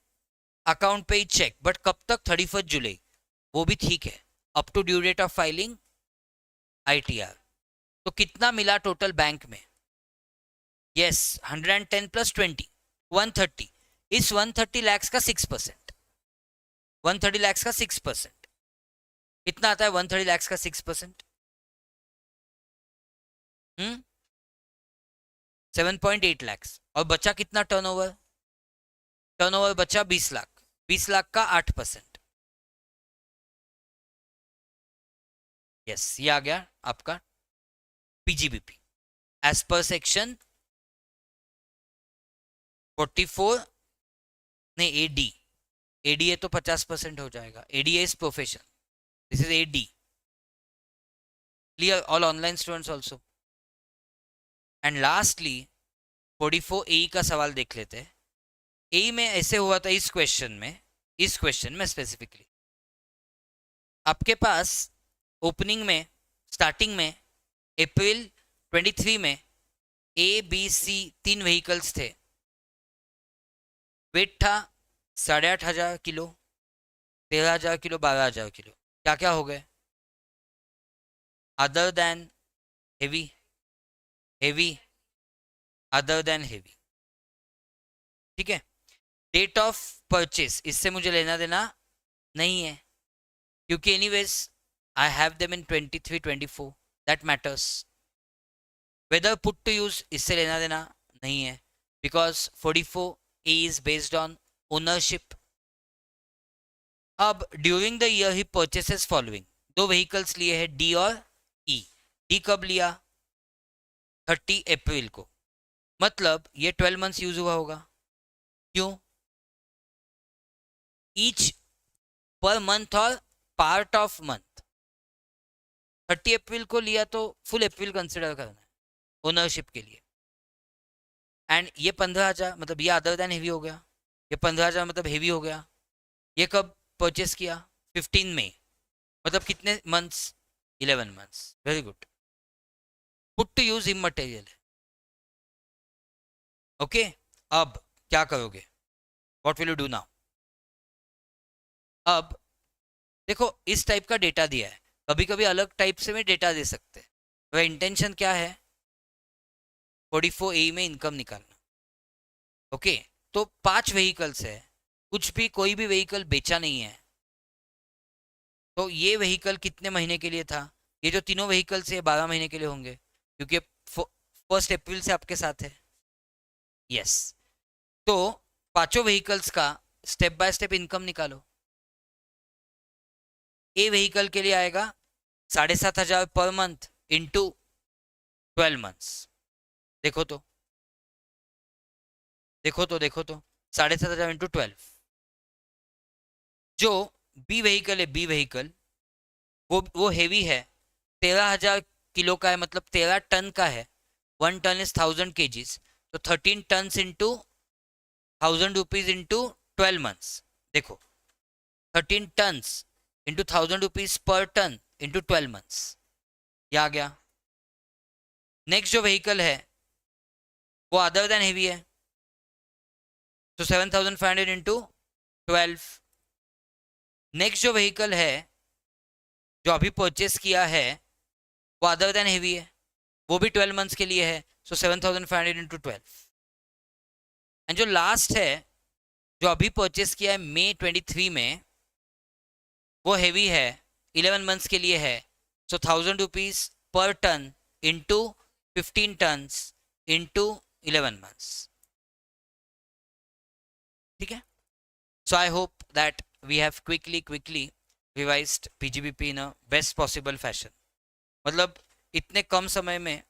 अकाउंट पे ही चेक, बट कब तक? 31 जुलाई। वो भी ठीक है, up to due date of filing ITR। तो कितना मिला टोटल बैंक में? यस, 110 + 20 130। इस 130 लाख का 6%, 130 लाख का 6% कितना आता है? 130 लाख का 6% 7.8 लाख। और बचा कितना टर्नओवर? टर्नओवर बचा 20 लाख। 20 लाख का 8%। यस, ये आ गया आपका PGBP एज पर सेक्शन 44। नहीं, ADA तो 50% हो जाएगा। ADA is profession, this is AD। Clear all online students also. And lastly 44AE का सवाल देख लेते हैं। ए में ऐसे हुआ था इस क्वेश्चन में स्पेसिफिकली आपके पास ओपनिंग में, स्टार्टिंग में अप्रैल 23 में ABC 3 व्हीकल्स थे। वेट था 8,500 किलो, 13,000 किलो, 12,000 किलो। क्या क्या हो गए? Other than heavy, heavy, other than heavy. ठीक है। डेट ऑफ परचेस, इससे मुझे लेना देना नहीं है, क्योंकि anyways I have them in 23 24, that matters. Whether put to use, इससे लेना देना नहीं है, because 44A is based on ownership. अब during the year he purchases following, 2 vehicles लिए हैं D और E। D कब लिया? 30 अप्रैल को। मतलब ये 12 मंथ्स यूज हुआ होगा। क्यों? ईच पर मंथ और पार्ट ऑफ मंथ। 30 अप्रैल को लिया तो फुल अप्रैल कंसिडर करना है ओनरशिप के लिए। एंड ये 15,000 मतलब ये अदर देन हेवी हो गया। ये 15,000 मतलब हेवी हो गया। ये कब परचेस किया? 15 मई। मतलब कितने months? 11 months. Very good. Put to use immaterial है। ओके, अब क्या करोगे? What will you do now? अब देखो इस टाइप का डेटा दिया है, कभी कभी अलग टाइप से भी डेटा दे सकते हैं। वह इंटेंशन क्या है? 44A में इनकम निकालना। ओके, तो 5 व्हीकल्स है, कुछ भी कोई भी व्हीकल बेचा नहीं है। तो ये व्हीकल कितने महीने के लिए था? ये जो तीनों व्हीकल्स है 12 महीने के लिए होंगे, क्योंकि 1 अप्रैल से आपके साथ है। यस, तो पांचों व्हीकल्स का स्टेप बाय स्टेप इनकम निकालो। ए व्हीकल के लिए आएगा 7,500 पर मंथ इंटू 12 मंथ्स। देखो तो 7,500 इंटू 12। जो बी व्हीकल है, बी व्हीकल वो हेवी है, 13,000 किलो का है, मतलब 13 टन का है। 1 टन इज 1000 kgs, तो 13 ton into 1,000 rupees into 12 months. देखो 13 ton into 1,000 rupees per ton into 12 months, ये आ गया। नेक्स्ट जो व्हीकल है वो अदर देन हेवी है, तो 7,500 इंटू 12। नेक्स्ट जो व्हीकल है जो अभी परचेस किया है वो अदर देन हेवी है, वो भी 12 मंथ्स के लिए है, सो 7,500 इंटू 12। एंड जो लास्ट है जो अभी परचेस किया है मई 23 में, वो हेवी है, 11 मंथ्स के लिए है, so 1,000 rupees per ton into 15 ton into 11 months. ठीक है। So I hope that we have quickly revised PGBP in a best possible fashion. मतलब इतने कम समय में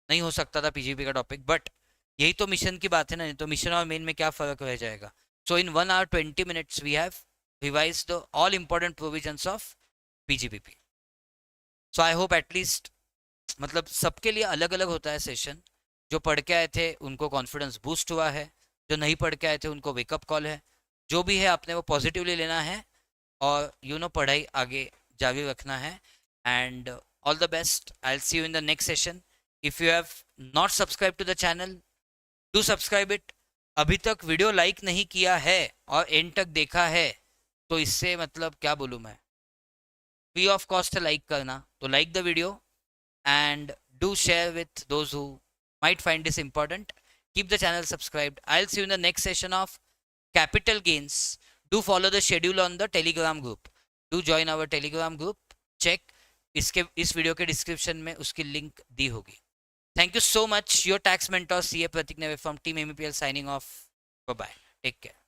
नहीं हो सकता था पीजीपी का टॉपिक, बट यही तो मिशन की बात है ना, तो मिशन और मेन में क्या फर्क रह जाएगा। So in 1 hour 20 minutes we have revise the all important provisions of PGPP. So I hope at least, मतलब सबके लिए अलग अलग होता है सेशन। जो पढ़ के आए थे उनको कॉन्फिडेंस बूस्ट हुआ है, जो नहीं पढ़ के आए थे उनको वेकअप कॉल है। जो भी है आपने वो पॉजिटिवली लेना है, और पढ़ाई आगे जारी रखना है। And all the best, I will see you in the next session. If you have not subscribe to the channel, do subscribe it. अभी तक वीडियो लाइक नहीं किया है और एंड तक देखा है, तो इससे मतलब क्या बोलूँ मैं, फ्री ऑफ कॉस्ट है लाइक करना, तो like the video and do share with those who might find this important. Keep the channel subscribed. I'll see you in the next session of capital gains. Do follow the schedule on the Telegram group. Do join our Telegram group. Check इस video के description में उसकी link दी होगी। Thank you so much. Your tax mentor CA Pratik Neve from Team MEPL signing off. Bye bye. Take care.